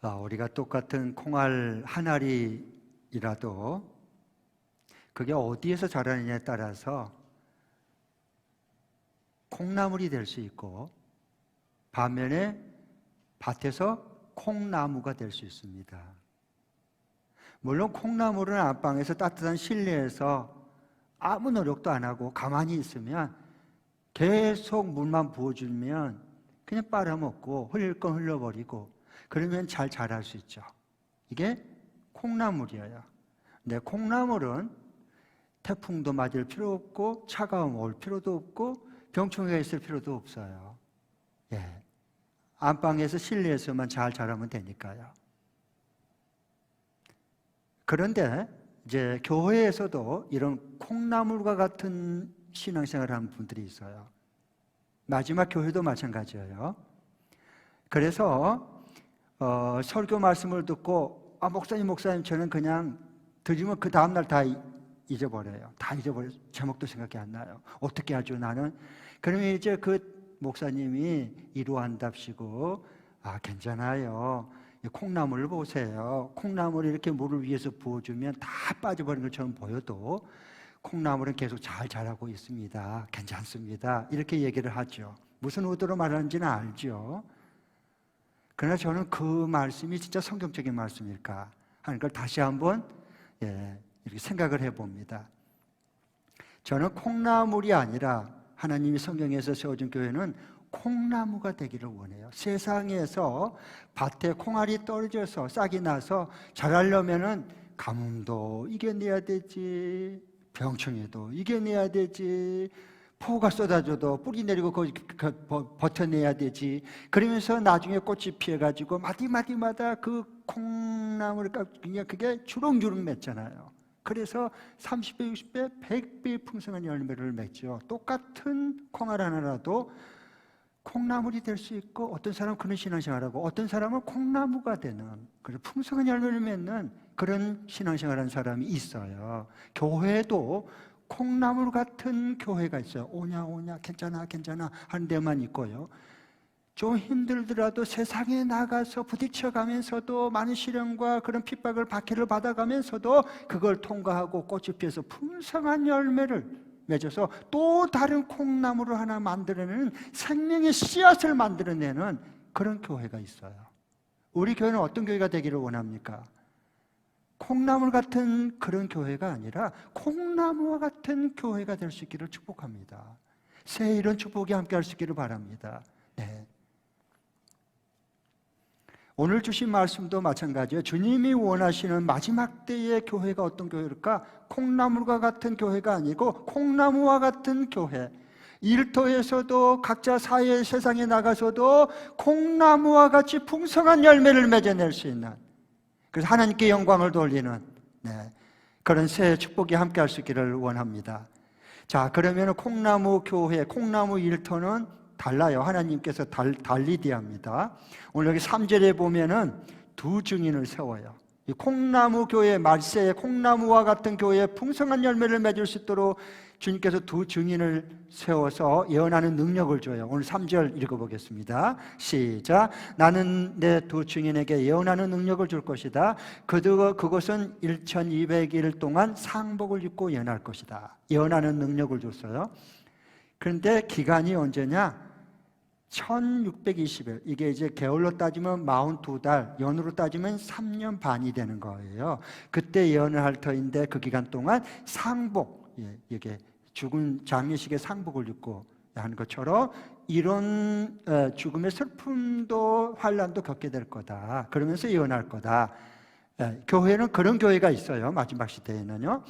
우리가 똑같은 콩알 한 알이라도 그게 어디에서 자라느냐에 따라서 콩나물이 될 수 있고, 반면에 밭에서 콩나무가 될 수 있습니다. 물론 콩나물은 안방에서 따뜻한 실내에서 아무 노력도 안 하고 가만히 있으면, 계속 물만 부어주면 그냥 빨아먹고 흘릴 건 흘려버리고 그러면 잘 자랄 수 있죠. 이게 콩나물이에요. 근데 콩나물은 태풍도 맞을 필요 없고 차가움 올 필요도 없고 병충해가 있을 필요도 없어요. 안방에서 실내에서만 잘 자라면 되니까요. 그런데 이제 교회에서도 이런 콩나물과 같은 신앙생활을 하는 분들이 있어요. 마지막 교회도 마찬가지예요. 그래서 설교 말씀을 듣고 목사님 저는 그냥 들으면 그 다음날 다 잊어버려요. 다 잊어버려요. 제목도 생각이 안 나요. 어떻게 하죠 나는? 그러면 이제 그 목사님이 위로한답시고, 괜찮아요. 콩나물을 보세요. 콩나물이 이렇게 물을 위에서 부어주면 다 빠져버린 것처럼 보여도 콩나물은 계속 잘 자라고 있습니다. 괜찮습니다. 이렇게 얘기를 하죠. 무슨 의도로 말하는지는 알죠. 그러나 저는 그 말씀이 진짜 성경적인 말씀일까 하는 걸 다시 한번 이렇게 생각을 해봅니다. 저는 콩나물이 아니라 하나님이 성경에서 세워준 교회는 콩나무가 되기를 원해요. 세상에서 밭에 콩알이 떨어져서 싹이 나서 자라려면은 가뭄도 이겨내야 되지, 병충해도 이겨내야 되지, 폭우가 쏟아져도 뿌리 내리고 버텨내야 되지. 그러면서 나중에 꽃이 피어가지고 마디마디마다 그 콩나물을 그냥 그게 주렁주렁 맺잖아요. 그래서 30배, 60배, 100배 풍성한 열매를 맺죠. 똑같은 콩알 하나라도 콩나물이 될 수 있고, 어떤 사람은 그런 신앙생활하고 어떤 사람은 콩나무가 되는, 그래서 풍성한 열매를 맺는 그런 신앙생활하는 사람이 있어요. 교회도 콩나물 같은 교회가 있어요. 오냐 괜찮아 하는 데만 있고요. 좀 힘들더라도 세상에 나가서 부딪혀가면서도 많은 시련과 그런 핍박을 박해를 받아가면서도 그걸 통과하고 꽃이 피어서 풍성한 열매를 맺어서 또 다른 콩나물을 하나 만들어내는, 생명의 씨앗을 만들어내는 그런 교회가 있어요. 우리 교회는 어떤 교회가 되기를 원합니까? 콩나물 같은 그런 교회가 아니라 콩나무와 같은 교회가 될 수 있기를 축복합니다. 새해 이런 축복이 함께 할 수 있기를 바랍니다. 오늘 주신 말씀도 마찬가지예요. 주님이 원하시는 마지막 때의 교회가 어떤 교회일까? 콩나물과 같은 교회가 아니고 콩나무와 같은 교회. 일터에서도 각자 사회 세상에 나가서도 콩나무와 같이 풍성한 열매를 맺어낼 수 있는, 그래서 하나님께 영광을 돌리는 그런 새해 축복이 함께 할 수 있기를 원합니다. 자, 그러면 콩나무 교회, 콩나무 일터는 달라요. 하나님께서 달리 대합니다. 오늘 여기 3절에 보면은 두 증인을 세워요. 이 콩나무 교회, 말세의 콩나무와 같은 교회에 풍성한 열매를 맺을 수 있도록 주님께서 두 증인을 세워서 예언하는 능력을 줘요. 오늘 3절 읽어보겠습니다. 시작. 나는 내 두 증인에게 예언하는 능력을 줄 것이다. 그것은 1200일 동안 상복을 입고 예언할 것이다. 예언하는 능력을 줬어요. 그런데 기간이 언제냐? 1620일, 이게 이제 개월로 따지면 42달, 연으로 따지면 3년 반이 되는 거예요. 그때 예언을 할 터인데 그 기간 동안 상복, 이게 죽은 장례식에 상복을 입고 하는 것처럼 이런 죽음의 슬픔도 환난도 겪게 될 거다. 그러면서 예언할 거다. 교회는 그런 교회가 있어요. 마지막 시대에는요.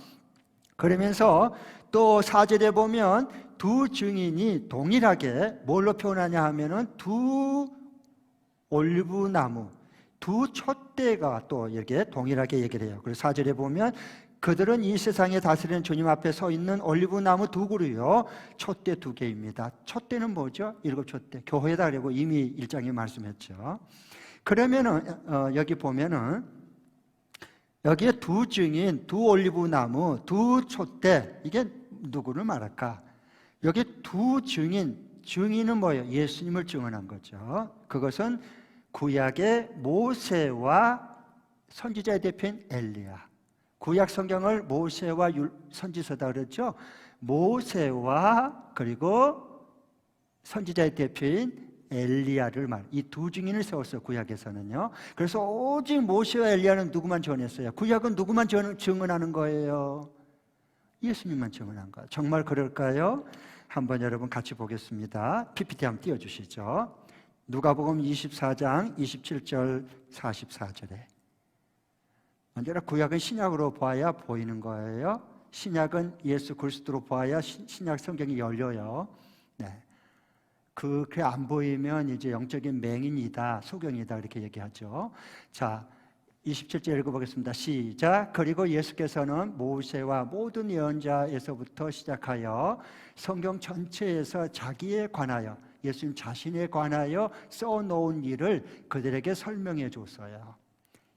그러면서 또 4절에 보면 두 증인이 동일하게 뭘로 표현하냐 하면은 두 올리브나무, 두 촛대가 또 이렇게 동일하게 얘기를 해요. 그래서 4절에 보면 그들은 이 세상에 다스리는 주님 앞에 서 있는 올리브나무 두 그루요, 촛대 두 개입니다. 촛대는 뭐죠? 7촛대. 교회다 그러고 이미 1장에 말씀했죠. 그러면은 여기 보면은 여기에 두 증인, 두 올리브나무, 두 촛대, 이게 누구를 말할까? 여기 두 증인, 증인은 뭐예요? 예수님을 증언한 거죠. 그것은 구약의 모세와 선지자의 대표인 엘리야. 구약 성경을 모세와 선지서다 그랬죠. 모세와 그리고 선지자의 대표인 엘리야를 이 두 증인을 세웠어요. 구약에서는요. 그래서 오직 모세와 엘리야는 누구만 전했어요? 구약은 누구만 증언하는 거예요? 예수님만 증언한 거예요. 정말 그럴까요? 한번 여러분 같이 보겠습니다. PPT 한번 띄워주시죠. 누가복음 24장 27절 44절에 언제나 구약은 신약으로 봐야 보이는 거예요. 신약은 예수 그리스도로 봐야 신약 성경이 열려요. 네. 그게 안 보이면 이제 영적인 맹인이다, 소경이다 이렇게 얘기하죠. 자, 27절 읽어보겠습니다. 시작. 그리고 예수께서는 모세와 모든 예언자에서부터 시작하여 성경 전체에서 자기에 관하여 예수님 자신에 관하여 써놓은 일을 그들에게 설명해 줬어요.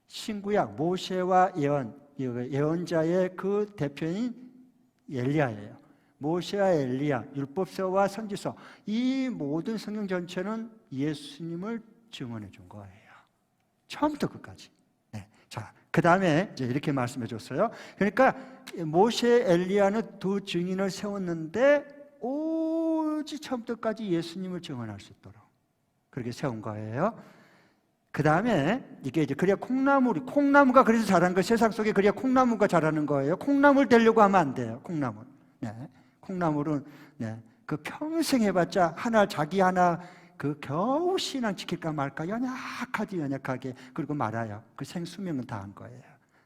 신구약 모세와 예언자의 그 대표인 엘리야예요. 모세와 엘리야, 율법서와 선지서, 이 모든 성경 전체는 예수님을 증언해 준 거예요. 처음부터 끝까지. 네. 자, 그 다음에 이제 이렇게 말씀해 줬어요. 그러니까 모세, 엘리야는 두 증인을 세웠는데 오직 처음부터까지 예수님을 증언할 수 있도록 그렇게 세운 거예요. 그 다음에 이게 이제 그래야 콩나무가 그래서 자란 거, 세상 속에 그래야 콩나무가 자라는 거예요. 콩나물 되려고 하면 안 돼요. 콩나물. 네. 콩나물은 네. 그 평생 해봤자 자기 하나 그 겨우 신앙 지킬까 말까 연약하게 그리고 말아요. 그 생수명은 다 한 거예요.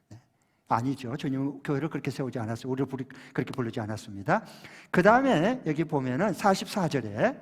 네. 아니죠. 주님 교회를 그렇게 세우지 않았어요. 우리를 그렇게 부르지 않았습니다. 그 다음에 여기 보면은 44절에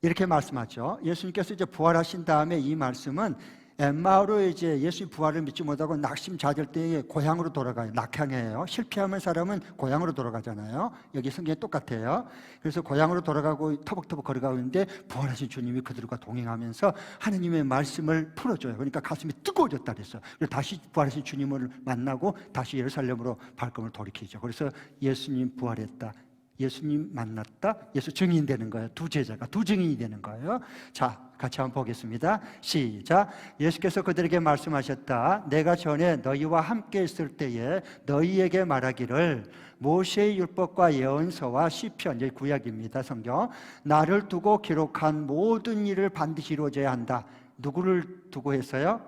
이렇게 말씀하죠. 예수님께서 이제 부활하신 다음에 이 말씀은 엠마오로 이제 예수의 부활을 믿지 못하고 낙심자들 때에 고향으로 돌아가요. 낙향해요. 실패하면 사람은 고향으로 돌아가잖아요. 여기 성경에 똑같아요. 그래서 고향으로 돌아가고 터벅터벅 걸어가고 있는데 부활하신 주님이 그들과 동행하면서 하나님의 말씀을 풀어줘요. 그러니까 가슴이 뜨거워졌다 그랬어요. 그래서 다시 부활하신 주님을 만나고 다시 예루살렘으로 발걸음을 돌이키죠. 그래서 예수님 부활했다, 예수님 만났다, 예수 증인 되는 거예요. 두 제자가 두 증인이 되는 거예요. 자, 같이 한번 보겠습니다. 시작. 예수께서 그들에게 말씀하셨다. 내가 전에 너희와 함께 있을 때에 너희에게 말하기를 모세의 율법과 예언서와 시편, 이제 구약입니다. 성경. 나를 두고 기록한 모든 일을 반드시 이루어져야 한다. 누구를 두고 했어요?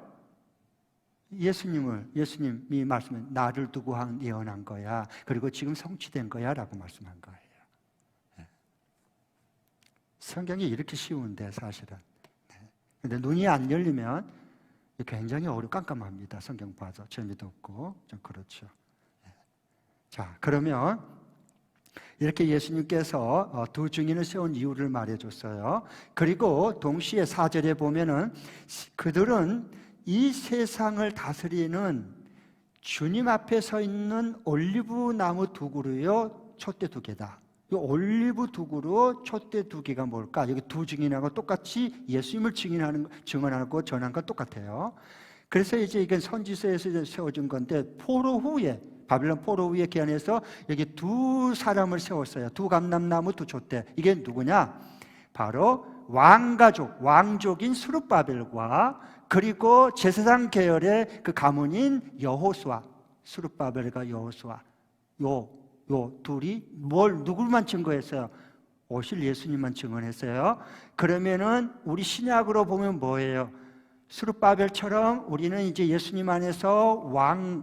예수님이 말씀해 나를 두고 예언한 거야. 그리고 지금 성취된 거야 라고 말씀한 거예요. 성경이 이렇게 쉬운데 사실은. 근데 눈이 안 열리면 굉장히 깜깜합니다. 성경 봐서 재미도 없고 좀 그렇죠. 자, 그러면 이렇게 예수님께서 두 증인을 세운 이유를 말해줬어요. 그리고 동시에 4절에 보면은 그들은 이 세상을 다스리는 주님 앞에 서 있는 올리브 나무 두 그루요, 촛대 두 개다. 이 올리브 두 그루, 촛대 두 개가 뭘까? 여기 두 증인하고 똑같이 예수님을 증언하고 전한 건 똑같아요. 그래서 이제 이건 선지서에서 세워준 건데 바빌론 포로 후에 기한해서 여기 두 사람을 세웠어요. 두 감람나무, 두 촛대. 이게 누구냐? 바로 왕족인 스룹바벨과 그리고 제사장 계열의 그 가문인 여호수아, 스룹바벨과 여호수아, 요 둘이 누구만 증거했어요? 오실 예수님만 증언했어요. 그러면은 우리 신약으로 보면 뭐예요? 스룹바벨처럼 우리는 이제 예수님 안에서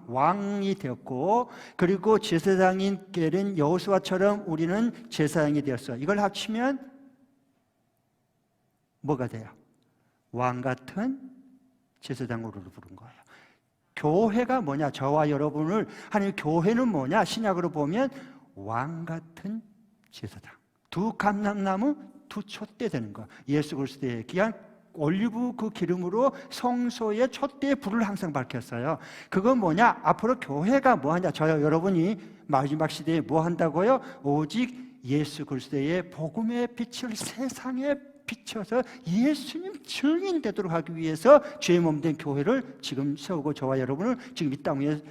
왕이 되었고, 그리고 제사장인 계열인 여호수아처럼 우리는 제사장이 되었어요. 이걸 합치면 뭐가 돼요? 왕 같은 제사장으로 부른 거예요. 교회가 뭐냐? 저와 여러분을 하나님 교회는 뭐냐? 신약으로 보면 왕 같은 제사장. 두 감람나무, 두 촛대 되는 거예요. 예수 그리스도의 귀한 올리브 그 기름으로 성소의 촛대에 불을 항상 밝혔어요. 그건 뭐냐? 앞으로 교회가 뭐하냐? 저와 여러분이 마지막 시대에 뭐 한다고요? 오직 예수 그리스도의 복음의 빛을 세상에 비춰서 예수님 증인 되도록 하기 위해서 죄의 몸된 교회를 지금 세우고 저와 여러분을 지금 이 땅 위에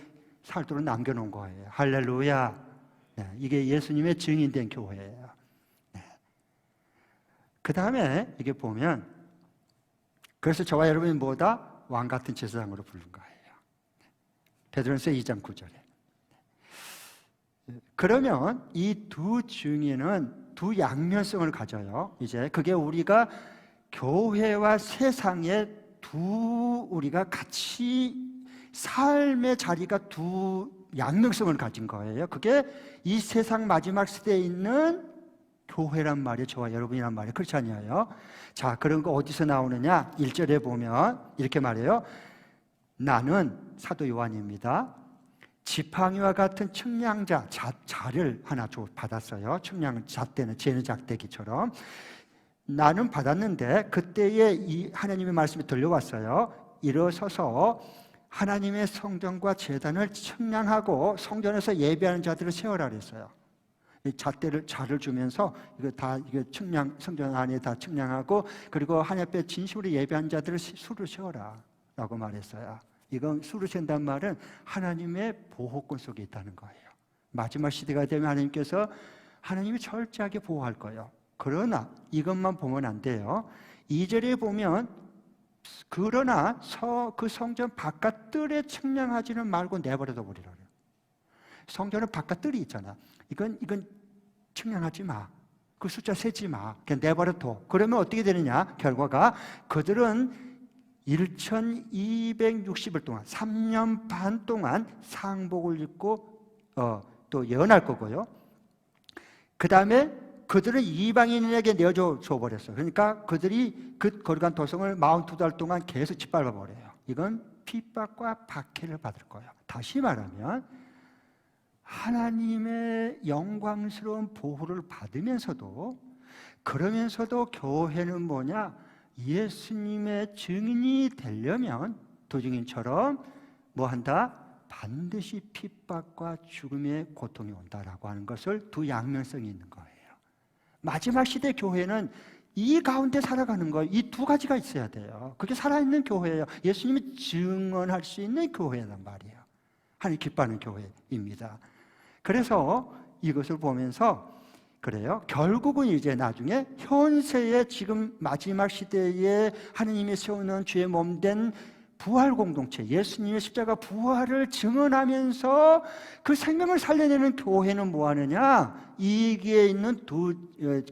살도록 남겨놓은 거예요. 할렐루야. 네, 이게 예수님의 증인된 교회예요. 네. 그 다음에 이게 보면 그래서 저와 여러분이 뭐다? 왕 같은 제사장으로 부른 거예요. 베드로전서 2장 9절에. 그러면 이 두 증인은 두 양면성을 가져요. 이제 그게 우리가 교회와 세상에 우리가 같이 삶의 자리가 두 양면성을 가진 거예요. 그게 이 세상 마지막 시대에 있는 교회란 말이에요. 저와 여러분이란 말이에요. 그렇지 않아요? 자, 그런 거 어디서 나오느냐? 1절에 보면 이렇게 말해요. 나는 사도 요한입니다. 지팡이와 같은 측량자 자를 하나 받았어요. 측량 잣대는 재는 작대기처럼. 나는 받았는데 그때에 이 하나님의 말씀이 들려왔어요. 일어서서 하나님의 성전과 제단을 측량하고 성전에서 예배하는 자들을 세워라 그랬어요. 이 자를 주면서 이거 성전 안에 다 측량하고, 그리고 하나님 앞에 진심으로 예배하는 자들을 수를 세워라라고 말했어요. 이건 수를 센다는 말은 하나님의 보호권 속에 있다는 거예요. 마지막 시대가 되면 하나님이 철저하게 보호할 거예요. 그러나 이것만 보면 안 돼요. 2절에 보면 그러나 그 성전 바깥 뜰에 측량하지는 말고 내버려 둬 버리라. 성전은 바깥 뜰이 있잖아. 이건 측량하지 마. 그 숫자 세지 마. 그냥 내버려 둬. 그러면 어떻게 되느냐? 결과가 그들은 1260일 동안 3년 반 동안 상복을 입고 또 예언할 거고요. 그 다음에 그들은 이방인에게 내어줘 버렸어요. 그러니까 그들이 그 거룩한 도성을 42달 동안 계속 짓밟아 버려요. 이건 핍박과 박해를 받을 거예요. 다시 말하면 하나님의 영광스러운 보호를 받으면서도, 그러면서도 교회는 뭐냐? 예수님의 증인이 되려면 도증인처럼 뭐 한다? 반드시 핍박과 죽음의 고통이 온다라고 하는 것을 두 양면성이 있는 거예요. 마지막 시대 교회는 이 가운데 살아가는 거예요. 이 두 가지가 있어야 돼요. 그게 살아있는 교회예요. 예수님이 증언할 수 있는 교회란 말이에요. 하나님 기뻐하는 교회입니다. 그래서 이것을 보면서 그래요. 결국은 이제 나중에 현세의 지금 마지막 시대에 하나님이 세우는 주의 몸된 부활 공동체, 예수님의 십자가 부활을 증언하면서 그 생명을 살려내는 교회는 뭐 하느냐? 이기에 있는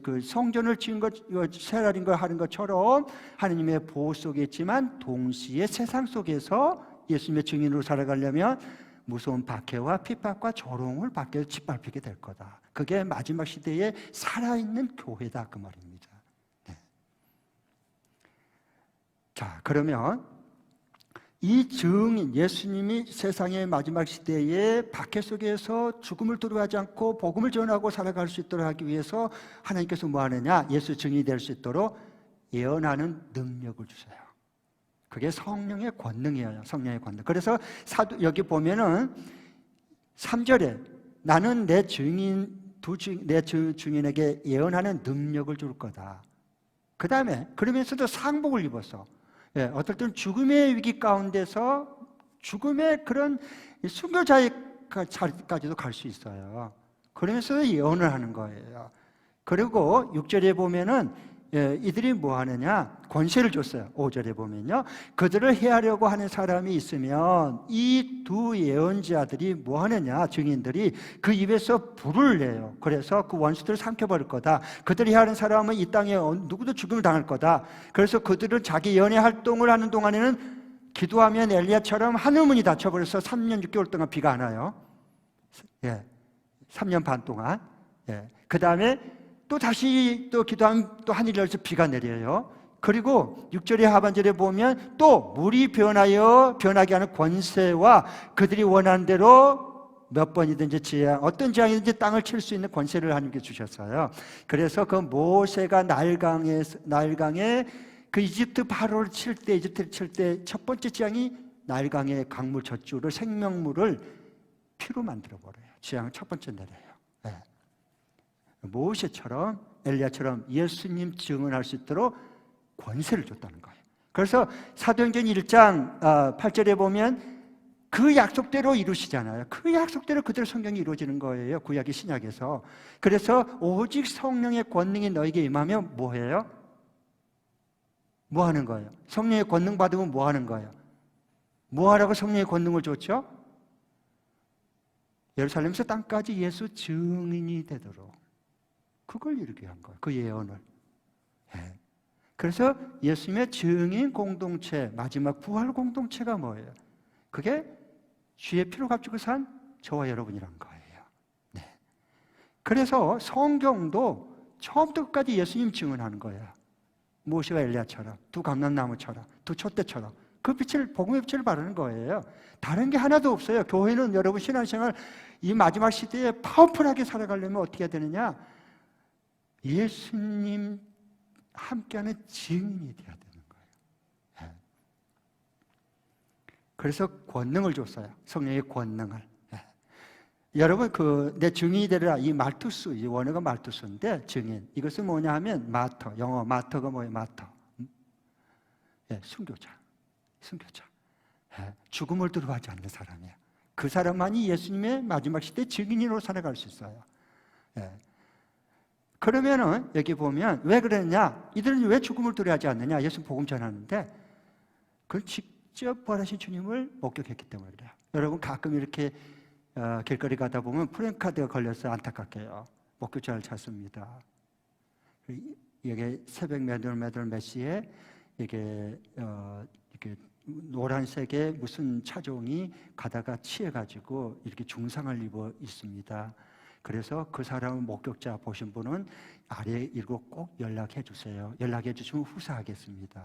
그 성전을 지은 것, 세라린 걸 하는 것처럼 하나님의 보호 속에 있지만 동시에 세상 속에서 예수님의 증인으로 살아가려면 무서운 박해와 핍박과 조롱을 받게 짓밟히게 될 거다. 그게 마지막 시대에 살아있는 교회다 그 말입니다. 네. 자, 그러면 이 증인 예수님이 세상의 마지막 시대에 박해 속에서 죽음을 두려워하지 않고 복음을 전하고 살아갈 수 있도록 하기 위해서 하나님께서 뭐 하느냐? 예수 증인이 될 수 있도록 예언하는 능력을 주세요. 그게 성령의 권능이에요. 성령의 권능. 그래서 여기 보면은 3절에 나는 내 증인에게 예언하는 능력을 줄 거다. 그 다음에 그러면서도 상복을 입었어. 예, 어떨 때는 죽음의 위기 가운데서 죽음의 그런 순교자까지도 갈 수 있어요. 그러면서 예언을 하는 거예요. 그리고 6절에 보면은 이들이 뭐 하느냐? 권세를 줬어요. 5절에 보면요. 그들을 해하려고 하는 사람이 있으면 이 두 예언자들이 뭐 하느냐? 증인들이 그 입에서 불을 내요. 그래서 그 원수들을 삼켜버릴 거다. 그들이 해하는 사람은 이 땅에 누구도 죽음을 당할 거다. 그래서 그들은 자기 연애 활동을 하는 동안에는 기도하면 엘리야처럼 하늘문이 닫혀버려서 3년 6개월 동안 비가 안 와요. 예, 3년 반 동안. 예, 그 다음에 또 다시 또 기도하면 또 하늘이 열려서 비가 내려요. 그리고 6절의 하반절에 보면 또 물이 변하게 하는 권세와 그들이 원하는 대로 몇 번이든지 어떤 재앙이든지 땅을 칠 수 있는 권세를 하나님께 주셨어요. 그래서 그 모세가 나일강에 그 이집트를 칠 때 첫 번째 재앙이 나일강의 강물 젖줄을 생명물을 피로 만들어 버려요. 재앙을 첫 번째 내려요. 네. 모세처럼 엘리야처럼 예수님 증언할 수 있도록 권세를 줬다는 거예요. 그래서 사도행전 1장 8절에 보면 그 약속대로 이루시잖아요. 그 약속대로 그대로 성경이 이루어지는 거예요. 구약의 신약에서. 그래서 오직 성령의 권능이 너에게 임하면 뭐해요? 뭐 하는 거예요? 성령의 권능 받으면 뭐 하는 거예요? 뭐 하라고 성령의 권능을 줬죠? 예루살렘에서 땅까지 예수 증인이 되도록 그걸 이루게 한 거예요. 그 예언을. 예. 그래서 예수님의 증인 공동체, 마지막 부활 공동체가 뭐예요? 그게 주의 피로 값주고 산 저와 여러분이란 거예요. 네. 그래서 성경도 처음부터 끝까지 예수님 증언하는 거예요. 모세와 엘리야처럼, 두 감람나무처럼, 두 촛대처럼 그 빛을, 복음의 빛을 바르는 거예요. 다른 게 하나도 없어요. 교회는 여러분 신앙생활 이 마지막 시대에 파워풀하게 살아가려면 어떻게 해야 되느냐? 예수님 함께하는 증인이 돼야 되는 거예요. 예. 그래서 권능을 줬어요. 성령의 권능을. 예. 여러분 내 증인이 되리라 이 말투스, 이 원어가 말투스인데 증인 이것은 뭐냐 하면 마터, 영어 마터가 뭐예요? 마터. 예, 순교자. 예, 죽음을 두려워하지 않는 사람이에요. 그 사람만이 예수님의 마지막 시대 증인으로 살아갈 수 있어요. 예. 그러면은 여기 보면 왜 그랬냐? 이들은 왜 죽음을 두려워하지 않느냐? 예수 복음 전하는데 그걸 직접 부활하신 주님을 목격했기 때문에 그래요. 여러분 가끔 이렇게 길거리 가다 보면 프랭카드가 걸려서 안타깝게요. 목격자를 찾습니다. 이게 새벽 몇 시에 이게 노란색의 무슨 차종이 가다가 취해가지고 이렇게 중상을 입어 있습니다. 그래서 그 사람을 목격자 보신 분은 아래에 읽고 꼭 연락해 주세요. 연락해 주시면 후사하겠습니다.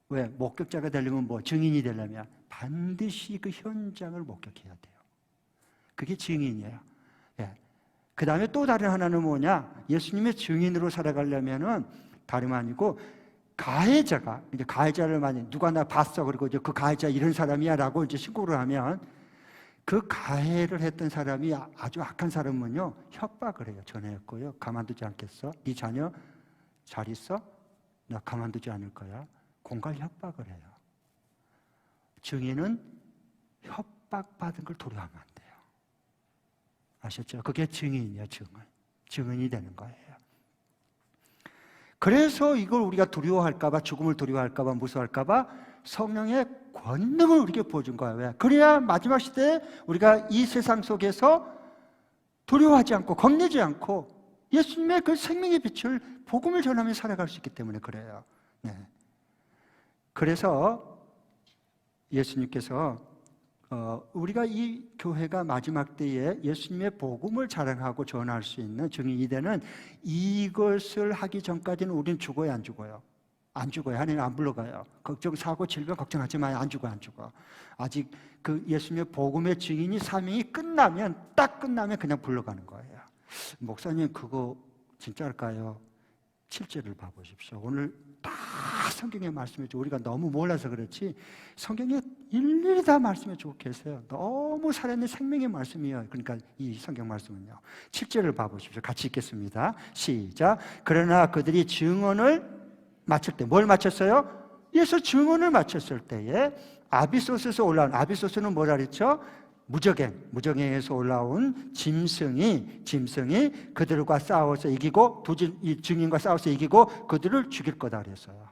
왜? 목격자가 되려면 뭐? 증인이 되려면 반드시 그 현장을 목격해야 돼요. 그게 증인이에요. 예. 그 다음에 또 다른 하나는 뭐냐? 예수님의 증인으로 살아가려면은 다름 아니고 가해자가, 이제 가해자를 만약 누가 나 봤어. 그리고 이제 그 가해자 이런 사람이야 라고 이제 신고를 하면 그 가해를 했던 사람이 아주 악한 사람은요, 협박을 해요. 전해했고요. 가만두지 않겠어? 네 자녀 잘 있어? 나 가만두지 않을 거야. 공갈 협박을 해요. 증인은 협박받은 걸 두려워하면 안 돼요. 아셨죠? 그게 증인이에요, 증인이 되는 거예요. 그래서 이걸 우리가 두려워할까봐, 죽음을 두려워할까봐, 무서워할까봐 성령의 권능을 우리에게 보여준 거예요. 왜? 그래야 마지막 시대에 우리가 이 세상 속에서 두려워하지 않고 겁내지 않고 예수님의 그 생명의 빛을 복음을 전하며 살아갈 수 있기 때문에 그래요. 네. 그래서 예수님께서 우리가 이 교회가 마지막 때에 예수님의 복음을 자랑하고 전할 수 있는 증인이 되는 이것을 하기 전까지는 우리는 죽어요, 안 죽어요? 안 죽어요. 하나님 안 불러가요. 걱정, 사고, 질병 걱정하지 마요. 안 죽어. 아직 그 예수님의 복음의 증인이 사명이 딱 끝나면 그냥 불러가는 거예요. 목사님 그거 진짜일까요? 7절을 봐보십시오. 오늘 다 성경에 말씀해주고 우리가 너무 몰라서 그렇지 성경에 일일이 다 말씀해주고 계세요. 너무 살아있는 생명의 말씀이에요. 그러니까 이 성경 말씀은요. 7절을 봐보십시오. 같이 읽겠습니다. 시작. 그러나 그들이 증언을 마칠 때 뭘 마쳤어요? 예수 증언을 마쳤을 때에 아비소스에서 올라온, 아비소스는 뭐라 그랬죠? 무적행에서 올라온 짐승이 그들과 싸워서 이기고 이 증인과 싸워서 이기고 그들을 죽일 거다 그랬어요.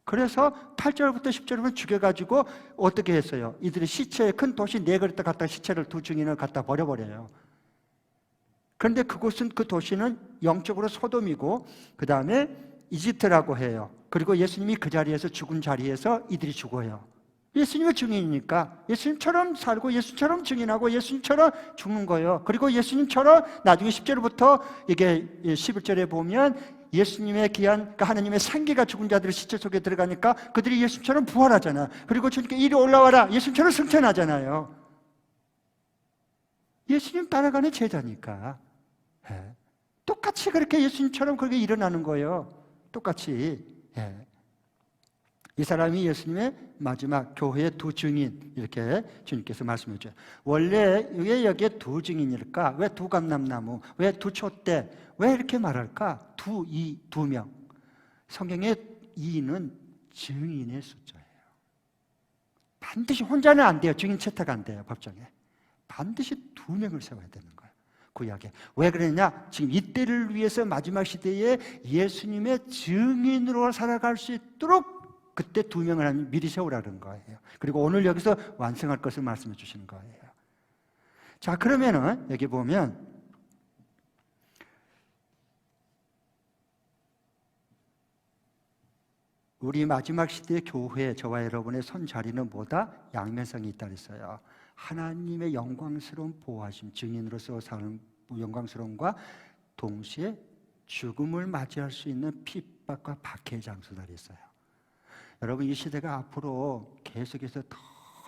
그래서 8절부터 10절을 보면 죽여가지고 어떻게 했어요? 이들이 시체에 큰 도시 4그릇 갖다 시체를 두 증인을 갖다 버려버려요. 그런데 그 도시는 영적으로 소돔이고 그 다음에 이집트라고 해요. 그리고 예수님이 그 자리에서 죽은 자리에서 이들이 죽어요. 예수님의 증인이니까 예수님처럼 살고 예수님처럼 증인하고 예수님처럼 죽는 거예요. 그리고 예수님처럼 나중에 10절부터 이게 11절에 보면 예수님의 귀한 그러니까 하나님의 생기가 죽은 자들의 시체 속에 들어가니까 그들이 예수님처럼 부활하잖아. 그리고 주님께 이리 올라와라. 예수님처럼 승천하잖아요. 예수님 따라가는 제자니까. 예. 똑같이 그렇게 예수님처럼 그렇게 일어나는 거예요. 똑같이. 예. 이 사람이 예수님의 마지막 교회의 두 증인 이렇게 주님께서 말씀해 주세요. 원래 왜 여기에 두 증인일까? 왜 두 감람나무? 왜 두 촛대? 왜 이렇게 말할까? 두 명. 성경의 이는 증인의 숫자예요. 반드시 혼자는 안 돼요. 증인 채택 안 돼요. 법정에. 반드시 2명을 세워야 되는 거예요. 구약에. 왜 그러냐? 지금 이때를 위해서 마지막 시대에 예수님의 증인으로 살아갈 수 있도록 그때 2명을 하나님 미리 세우라는 거예요. 그리고 오늘 여기서 완성할 것을 말씀해 주시는 거예요. 자, 그러면은 여기 보면 우리 마지막 시대의 교회, 저와 여러분의 선 자리는 뭐다? 양면성이 있다 그랬어요. 하나님의 영광스러운 보호하심, 증인으로서 사는 영광스러움과 동시에 죽음을 맞이할 수 있는 핍박과 박해의 장소다 그랬어요. 여러분, 이 시대가 앞으로 계속해서 더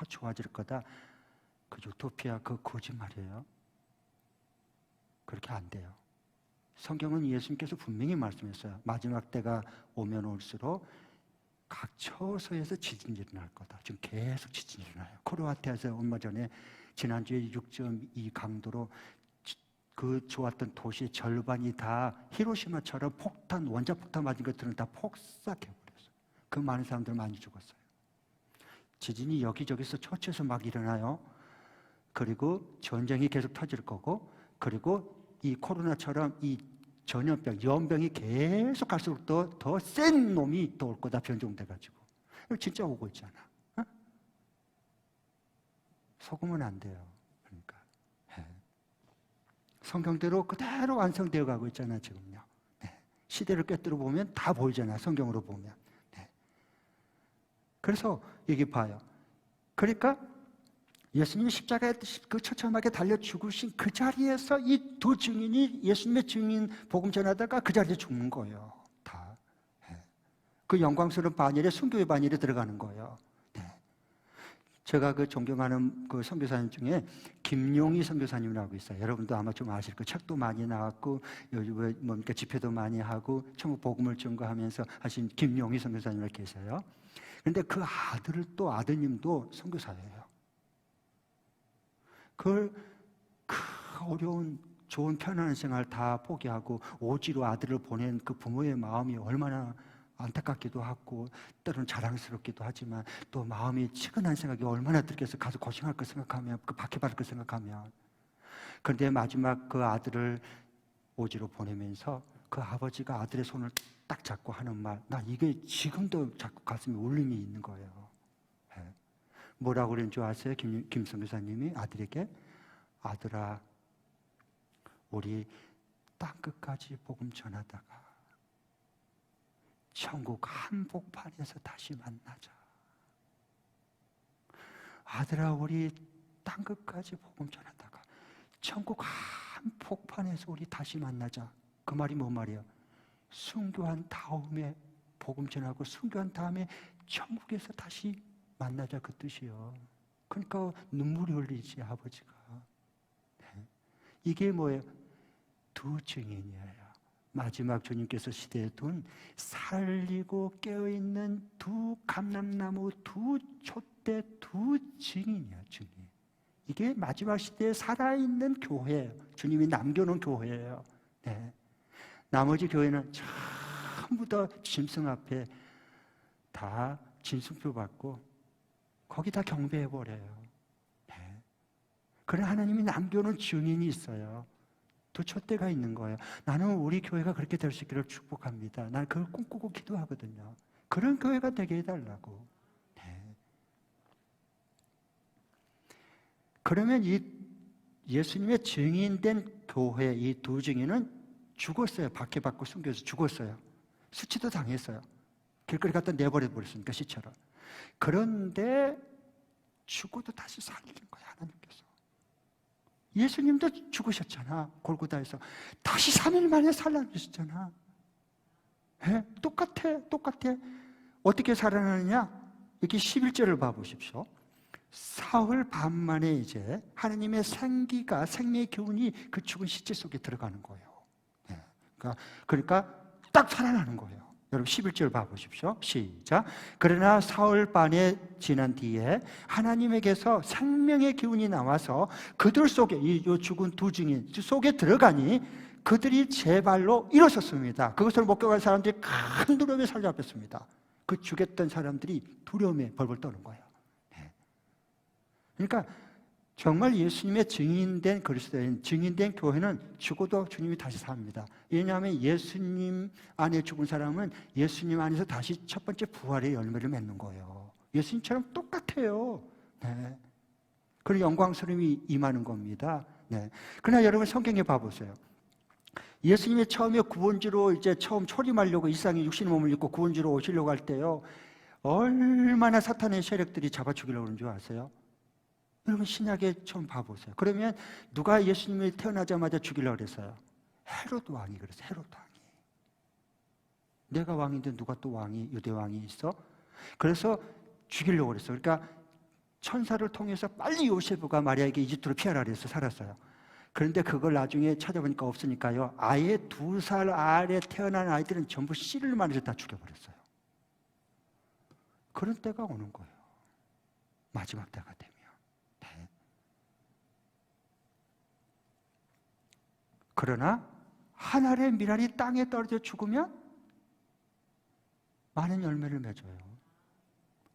좋아질 거다. 그 유토피아, 그 거짓말이에요. 그렇게 안 돼요. 성경은 예수님께서 분명히 말씀했어요. 마지막 때가 오면 올수록 각 처소에서 지진이 일어날 거다. 지금 계속 지진이 일어나요. 크로아티아에서 얼마 전에 지난주에 6.2 강도로 그 좋았던 도시의 절반이 다 히로시마처럼 폭탄, 원자폭탄 맞은 것들은 다 폭삭해버렸어요. 그 많은 사람들 많이 죽었어요. 지진이 여기저기서 처치에서 막 일어나요. 그리고 전쟁이 계속 터질 거고, 그리고 이 코로나처럼 이 전염병, 연병이 계속 갈수록 더 센 놈이 또 올 거다, 변종돼가지고. 진짜 오고 있잖아. 어? 속으면 안 돼요. 그러니까. 네. 성경대로 그대로 완성되어 가고 있잖아, 지금요. 네. 시대를 꿰뚫어 보면 다 보이잖아, 성경으로 보면. 네. 그래서 여기 봐요. 그러니까 예수님이 십자가에 그 처참하게 달려 죽으신 그 자리에서 이 2 증인이 예수님의 증인 복음 전하다가 그 자리에 죽는 거예요. 다. 네. 그 영광스러운 반열에 순교의 반열에 들어가는 거예요. 네. 제가 그 존경하는 그 선교사님 중에 김용희 선교사님이라고 있어요. 여러분도 아마 좀 아실 거예요. 책도 많이 나왔고 요즘에 뭡니까 집회도 많이 하고 천국 복음을 증거하면서 하신 김용희 선교사님 이렇게 계세요. 그런데 그 아들도 아드님도 선교사예요. 그 어려운 좋은 편안한 생활 다 포기하고 오지로 아들을 보낸 그 부모의 마음이 얼마나 안타깝기도 하고 때로는 자랑스럽기도 하지만 또 마음이 치근한 생각이 얼마나 들겠어. 가서 고생할 거 생각하면, 그 박해받을 거 생각하면. 그런데 마지막 그 아들을 오지로 보내면서 그 아버지가 아들의 손을 딱 잡고 하는 말, 나 이게 지금도 자꾸 가슴에 울림이 있는 거예요. 뭐라고 그런 줄 아세요? 김성 교사님이 아들에게, 아들아, 우리 땅끝까지 복음 전하다가 천국 한복판에서 다시 만나자. 아들아, 우리 땅끝까지 복음 전하다가 천국 한복판에서 우리 다시 만나자. 그 말이 뭔 말이에요? 순교한 다음에 복음 전하고 순교한 다음에 천국에서 다시 만나자, 그 뜻이요. 그러니까 눈물이 흘리지, 아버지가. 네. 이게 뭐예요? 2 증인이에요. 마지막 주님께서 시대에 둔 살리고 깨어있는 2 감람나무, 2 촛대, 2 증인이야, 증인. 이게 마지막 시대에 살아있는 교회예요. 주님이 남겨놓은 교회예요. 네. 나머지 교회는 전부 다 짐승 앞에 다 짐승표 받고 거기 다 경배해버려요. 네. 그래 하나님이 남겨놓은 증인이 있어요. 또 촛대가 있는 거예요. 나는 우리 교회가 그렇게 될 수 있기를 축복합니다. 난 그걸 꿈꾸고 기도하거든요. 그런 교회가 되게 해달라고. 네. 그러면 이 예수님의 증인된 교회, 이 2 증인은 죽었어요. 박해받고 숨겨서 죽었어요. 수치도 당했어요. 길거리 갖다 내버려버렸으니까, 시처럼. 그런데 죽어도 다시 살리는 거야, 하나님께서. 예수님도 죽으셨잖아, 골고다에서. 다시 3일 만에 살아나셨잖아. 네? 똑같아. 어떻게 살아나느냐? 이렇게 11절을 봐보십시오. 사흘 반 만에 이제 하나님의 생기가, 생명의 기운이 그 죽은 시체 속에 들어가는 거예요. 네. 그러니까 딱 살아나는 거예요. 여러분 11절 봐보십시오. 시작. 그러나 사흘 반에 지난 뒤에 하나님에게서 생명의 기운이 나와서 그들 속에, 이 죽은 2 증인 속에 들어가니 그들이 제 발로 일어섰습니다. 그것을 목격한 사람들이 큰 두려움에 사로잡혔습니다. 그 죽였던 사람들이 두려움에 벌벌 떠는 거예요. 네. 그러니까 정말 예수님의 증인된 그리스도인, 증인된 교회는 죽어도 주님이 다시 삽니다. 왜냐하면 예수님 안에 죽은 사람은 예수님 안에서 다시 첫 번째 부활의 열매를 맺는 거예요. 예수님처럼 똑같아요. 네. 그런 영광스러움이 임하는 겁니다. 네. 그러나 여러분 성경에 봐보세요. 예수님이 처음에 구원주로 이제 처음 초림하려고 이 세상에 육신의 몸을 입고 구원주로 오시려고 할 때요, 얼마나 사탄의 세력들이 잡아 죽이려고 그러는 줄 아세요? 여러분 신약에 처음 봐보세요. 그러면 누가 예수님이 태어나자마자 죽이려고 그랬어요? 헤롯 왕이 그랬어요. 헤롯 왕이. 내가 왕인데 누가 또 왕이, 유대 왕이 있어? 그래서 죽이려고 그랬어요. 그러니까 천사를 통해서 빨리 요세프가 마리아에게 이집트로 피하라 그래서 살았어요. 그런데 그걸 나중에 찾아보니까 없으니까요, 아예 2살 아래 태어난 아이들은 전부 씨를 말해서 다 죽여버렸어요. 그런 때가 오는 거예요. 마지막 때가 되면. 네. 그러나 한 알의 밀알이 땅에 떨어져 죽으면 많은 열매를 맺어요.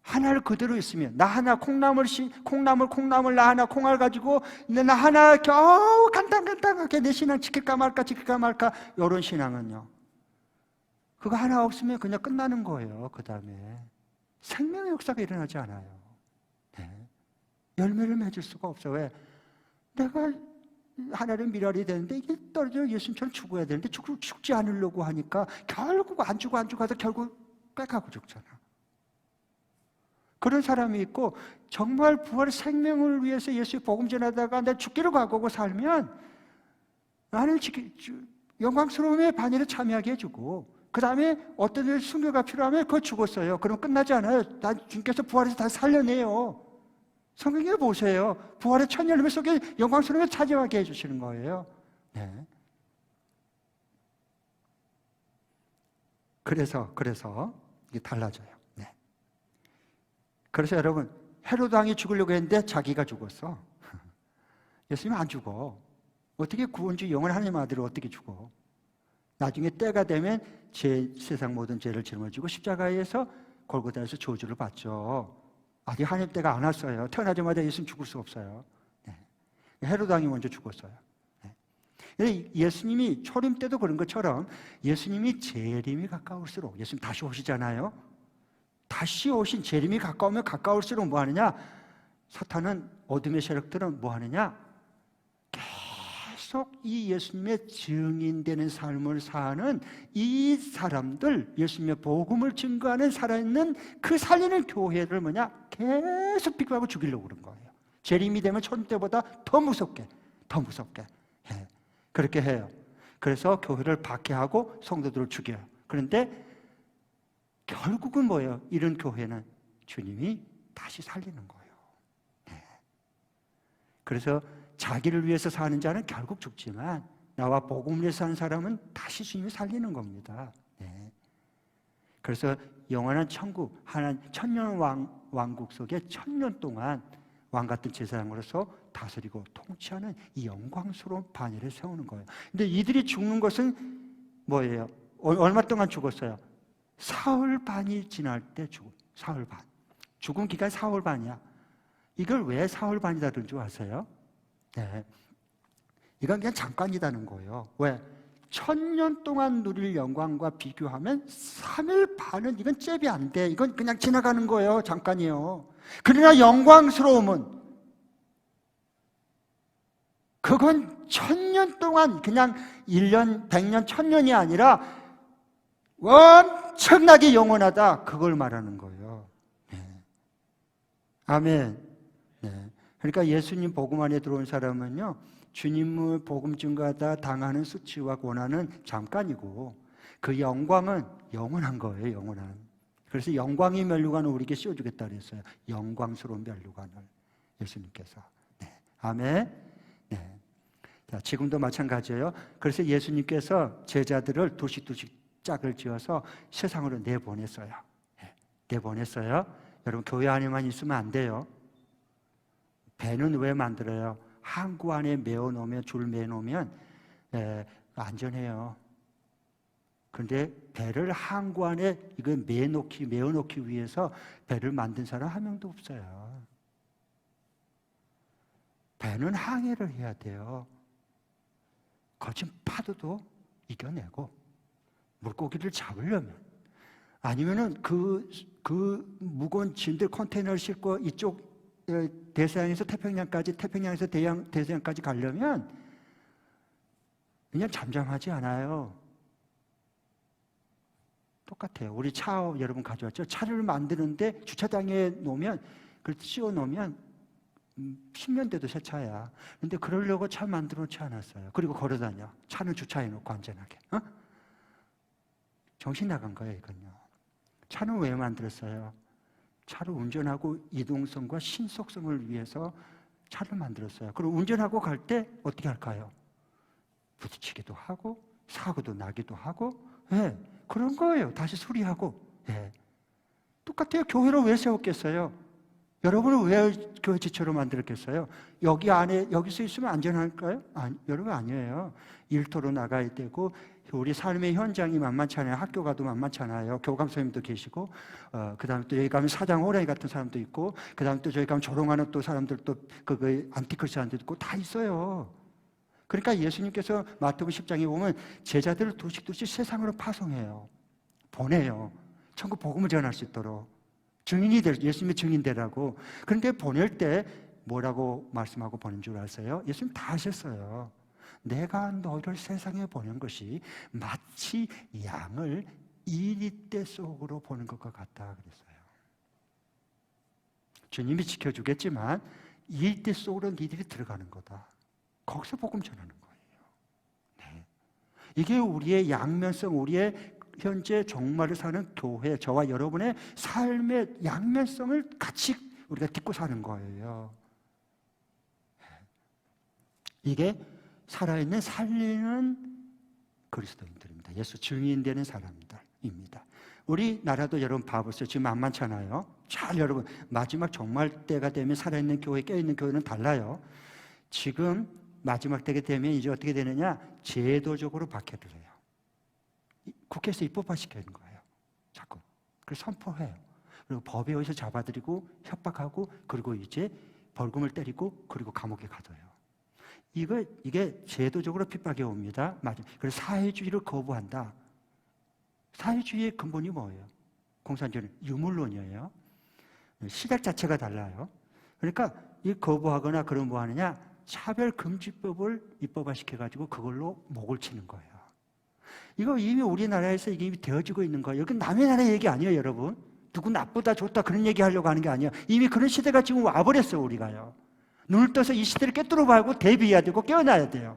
하나를 그대로 있으면, 나 하나 콩나물 나 하나 콩알 가지고 나 하나 겨우 간단하게 내 신앙 지킬까 말까 이런 신앙은요, 그거 하나 없으면 그냥 끝나는 거예요. 그 다음에 생명의 역사가 일어나지 않아요. 네. 열매를 맺을 수가 없어. 왜? 내가 하나는 밀알이 되는데 이게 떨어져 예수님처럼 죽어야 되는데 죽지 않으려고 하니까 결국 안 죽어 하다 결국 빽하고 죽잖아. 그런 사람이 있고, 정말 부활의 생명을 위해서 예수의 복음 전하다가 내 죽기를 각오하고 살면 나는 영광스러움의 반열에 참여하게 해주고, 그 다음에 어떤 일 순교가 필요하면 그거 죽었어요. 그럼 끝나지 않아요. 주님께서 부활해서 다시 살려내요. 성경에 보세요. 부활의 첫 열매 속에 영광스러움을 차지하게 해주시는 거예요. 네. 그래서 이게 달라져요. 네. 그래서 여러분, 헤로드 왕이 죽으려고 했는데 자기가 죽었어. 예수님은 안 죽어. 어떻게 구원주 영원한 하나님 아들을 어떻게 죽어? 나중에 때가 되면 세상 모든 죄를 짊어지고 십자가에서 골고다에서 저주를 받죠. 아직 하나님 때가 안 왔어요. 태어나자마자 예수님 죽을 수 없어요. 네. 헤로드 왕이 먼저 죽었어요. 네. 예수님이 초림 때도 그런 것처럼 예수님이 재림이 가까울수록, 예수님 다시 오시잖아요. 다시 오신 재림이 가까우면 가까울수록 뭐 하느냐? 사탄은, 어둠의 세력들은 뭐 하느냐? 계속 이 예수님의 증인되는 삶을 사는 이 사람들, 예수님의 복음을 증거하는 살아있는 그 살리는 교회를 뭐냐? 계속 비교하고 죽이려고 그런 거예요. 재림이 되면 초림 때보다 더 무섭게 해. 그렇게 해요. 그래서 교회를 박해하고 성도들을 죽여요. 그런데 결국은 뭐예요? 이런 교회는 주님이 다시 살리는 거예요. 네. 그래서 자기를 위해서 사는 자는 결국 죽지만 나와 복음을 위해서 사는 사람은 다시 주님이 살리는 겁니다. 네. 그래서 영원한 천국, 하나님 천년 왕국 속에 천년 동안 왕 같은 제사장으로서 다스리고 통치하는 이 영광스러운 반열에 세우는 거예요. 근데 이들이 죽는 것은 뭐예요? 얼마 동안 죽었어요? 사흘 반이 지날 때 사흘 반. 죽은 기간이 사흘 반이야. 이걸 왜 사흘 반이다 그런 줄 아세요? 네. 이건 그냥 잠깐이라는 거예요. 왜? 1000년 동안 누릴 영광과 비교하면 3일 반은 이건 잽이 안 돼. 이건 그냥 지나가는 거예요. 잠깐이에요. 그러나 영광스러움은 그건 1000년 동안 그냥 1년, 100년, 1000년이 아니라 엄청나게 영원하다. 그걸 말하는 거예요. 네. 아멘. 네. 그러니까 예수님 복음 안에 들어온 사람은요, 주님을 복음 증거하다 당하는 수치와 고난은 잠깐이고 그 영광은 영원한 거예요. 영원한. 그래서 영광의 면류관을 우리에게 씌워주겠다 그랬어요. 영광스러운 면류관을 예수님께서. 네. 아멘. 네. 자, 지금도 마찬가지예요. 그래서 예수님께서 제자들을 두씩 짝을 지어서 세상으로 내보냈어요. 네. 내보냈어요. 여러분, 교회 안에만 있으면 안 돼요. 배는 왜 만들어요? 항구 안에 메어놓으면, 줄 매놓으면 안전해요. 그런데 배를 항구 안에 이거 메어놓기 위해서 배를 만든 사람 한 명도 없어요. 배는 항해를 해야 돼요. 거친 파도도 이겨내고 물고기를 잡으려면, 아니면은 그 무거운 짐들 컨테이너를 싣고 이쪽 대서양에서 태평양까지, 태평양에서 대서양까지 가려면 그냥 잠잠하지 않아요. 똑같아요. 우리 차 여러분 가져왔죠? 차를 만드는데 주차장에 놓으면, 그걸 씌워 놓으면 10년 돼도 새 차야. 근데 그러려고 차 만들어 놓지 않았어요. 그리고 걸어 다녀. 차는 주차해 놓고 안전하게. 정신 나간 거예요, 이건요. 차는 왜 만들었어요? 차를 운전하고 이동성과 신속성을 위해서 차를 만들었어요. 그리고 운전하고 갈 때 어떻게 할까요? 부딪히기도 하고 사고도 나기도 하고, 예, 그런 거예요. 다시 수리하고. 예. 똑같아요. 교회를 왜 세웠겠어요? 여러분을 왜 교회 지체로 만들었겠어요? 여기 안에, 여기서 있으면 안전할까요? 여러분 아니에요. 일터로 나가야 되고, 우리 삶의 현장이 만만찮아요. 학교 가도 만만찮아요. 교감 선생님도 계시고, 그 다음에 또 여기 가면 사장 호랑이 같은 사람도 있고, 그 다음에 또 저기 가면 조롱하는 또 사람들, 또 안티크리스찬도 있고, 다 있어요. 그러니까 예수님께서 마태복음 10장에 보면 제자들을 두씩 세상으로 파송해요. 보내요. 천국 복음을 전할 수 있도록. 증인이 예수님의 증인 되라고. 그런데 보낼 때 뭐라고 말씀하고 보낸 줄 아세요? 예수님 다 하셨어요. 내가 너희를 세상에 보낸 것이 마치 양을 이리떼 속으로 보는 것과 같다 그랬어요. 주님이 지켜주겠지만 이리떼 속으로 니들이 들어가는 거다. 거기서 복음 전하는 거예요. 네. 이게 우리의 양면성, 우리의 현재 종말을 사는 교회, 저와 여러분의 삶의 양면성을 같이 우리가 딛고 사는 거예요. 이게 살아있는 살리는 그리스도인들입니다. 예수 증인되는 사람들입니다. 우리나라도 여러분 봐보세요. 지금 만만찮아요. 잘 여러분, 마지막 종말 때가 되면 살아있는 교회, 깨어있는 교회는 달라요. 지금 마지막 때가 되면 이제 어떻게 되느냐? 제도적으로 박해를 해요. 국회에서 입법화시키는 거예요. 자꾸. 그래서 선포해요. 그리고 법에 의해서 잡아들이고 협박하고, 그리고 이제 벌금을 때리고, 그리고 감옥에 가둬요. 이게 제도적으로 핍박해 옵니다. 맞아요. 그래서 사회주의를 거부한다. 사회주의의 근본이 뭐예요? 공산주의는 유물론이에요. 시작 자체가 달라요. 그러니까 이 거부하거나 그런 뭐 하느냐? 차별금지법을 입법화시켜가지고 그걸로 목을 치는 거예요. 이거 이미 우리나라에서 이게 이미 되어지고 있는 거예요. 이건 남의 나라 얘기 아니에요, 여러분. 누구 나쁘다, 좋다 그런 얘기 하려고 하는 게 아니에요. 이미 그런 시대가 지금 와버렸어요, 우리가요. 눈을 떠서 이 시대를 꿰뚫어 봐고 대비해야 되고 깨어나야 돼요.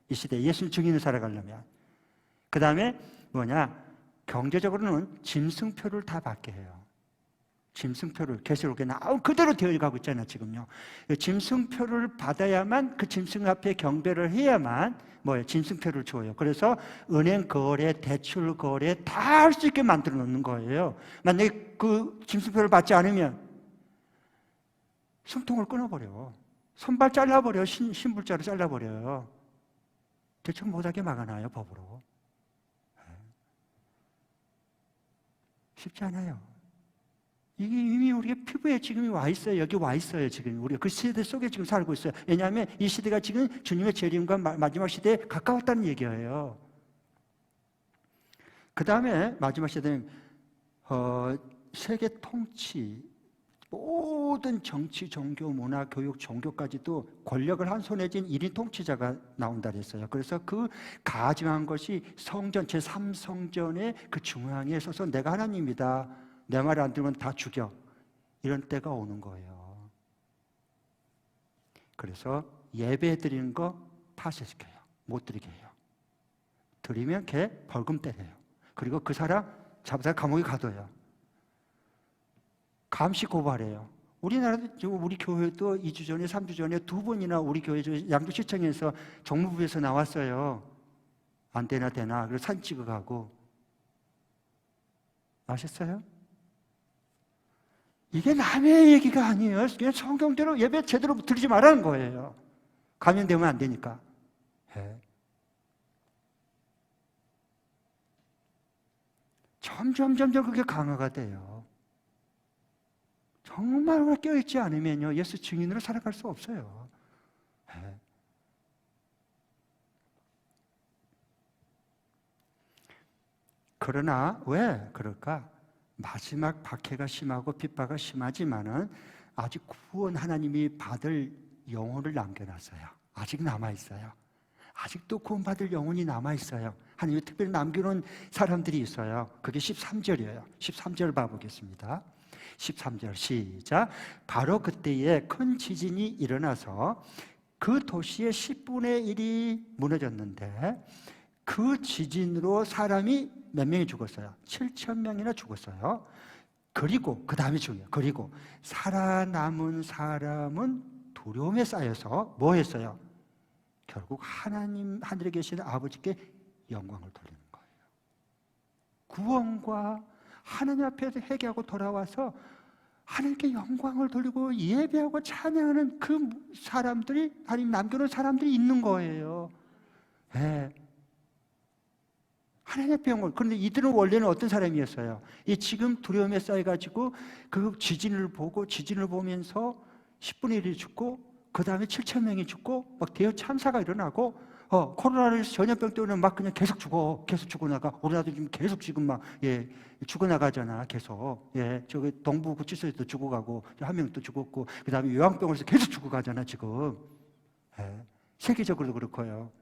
이 시대에 예수님 증인을 살아가려면. 그 다음에 뭐냐? 경제적으로는 짐승표를 다 받게 해요. 짐승표를 계시록에 나온 그대로 되어가고 있잖아요, 지금요. 짐승표를 받아야만, 그 짐승 앞에 경배를 해야만 뭐예요? 짐승표를 줘요. 그래서 은행 거래, 대출 거래 다 할 수 있게 만들어 놓는 거예요. 만약에 그 짐승표를 받지 않으면 숨통을 끊어버려. 손발 잘라버려. 신불자로 잘라버려요. 대출 못하게 막아놔요, 법으로. 쉽지 않아요. 이게 이미 우리의 피부에 지금 와 있어요. 여기 와 있어요. 지금 우리가 그 시대 속에 지금 살고 있어요. 왜냐하면 이 시대가 지금 주님의 재림과 마지막 시대에 가까웠다는 얘기예요. 그 다음에 마지막 시대는 세계 통치, 모든 정치, 종교, 문화, 교육, 종교까지도 권력을 한 손에 쥔 1인 통치자가 나온다 그랬어요. 그래서 그 가증한 것이 성전, 제3성전의 그 중앙에 서서 내가 하나님이다. 내 말 안 들으면 다 죽여. 이런 때가 오는 거예요. 그래서 예배 드리는 거 파쇄시켜요. 못 드리게 해요. 드리면 걔 벌금 때려요. 그리고 그 사람 잡아서 감옥에 가둬요. 감시 고발해요. 우리나라도 지금 우리 교회도 2주 전에 3주 전에 2번이나 우리 교회 양주시청에서 정무부에서 나왔어요. 안 되나 되나. 그래서 사진 찍어가고. 아셨어요? 이게 남의 얘기가 아니에요. 그냥 성경대로 예배 제대로 드리지 말라는 거예요. 감염되면 안 되니까. 네. 점점 그게 강화가 돼요. 정말 깨어있지 않으면요, 예수 증인으로 살아갈 수 없어요. 예. 그러나 왜 그럴까? 마지막 박해가 심하고 핍박이 심하지만은 아직 구원 하나님이 받을 영혼을 남겨놨어요. 아직 남아있어요. 아직도 구원받을 영혼이 남아있어요. 하나님이 특별히 남겨놓은 사람들이 있어요. 그게 13절이에요. 13절 봐보겠습니다. 13절 시작. 바로 그때에 큰 지진이 일어나서 그 도시의 10분의 1이 무너졌는데 그 지진으로 사람이 몇 명이 죽었어요? 7천 명이나 죽었어요. 그리고 그 다음이 중요해요. 그리고 살아남은 사람은 두려움에 쌓여서 뭐 했어요? 결국 하나님 하늘에 계시는 아버지께 영광을 돌리는 거예요. 구원과 하나님 앞에서 회개하고 돌아와서 하나님께 영광을 돌리고 예배하고 찬양하는 그 사람들이, 하나님 남겨놓은 사람들이 있는 거예요. 네. 하나님 앞에 영광. 그런데 이들은 원래는 어떤 사람이었어요? 이 지금 두려움에 쌓여가지고 그 지진을 보면서 10분의 1이 죽고 그 다음에 7천 명이 죽고 막 대여 참사가 일어나고 코로나를 전염병 때문에 막 그냥 계속 죽어나가. 우리나라도 지금 계속 지금 막 죽어나가잖아. 계속 저기 동부 구치소에도 죽어가고 한 명 또 죽었고 그 다음에 요양병원에서 계속 죽어가잖아 지금. 세계적으로도 그렇고요.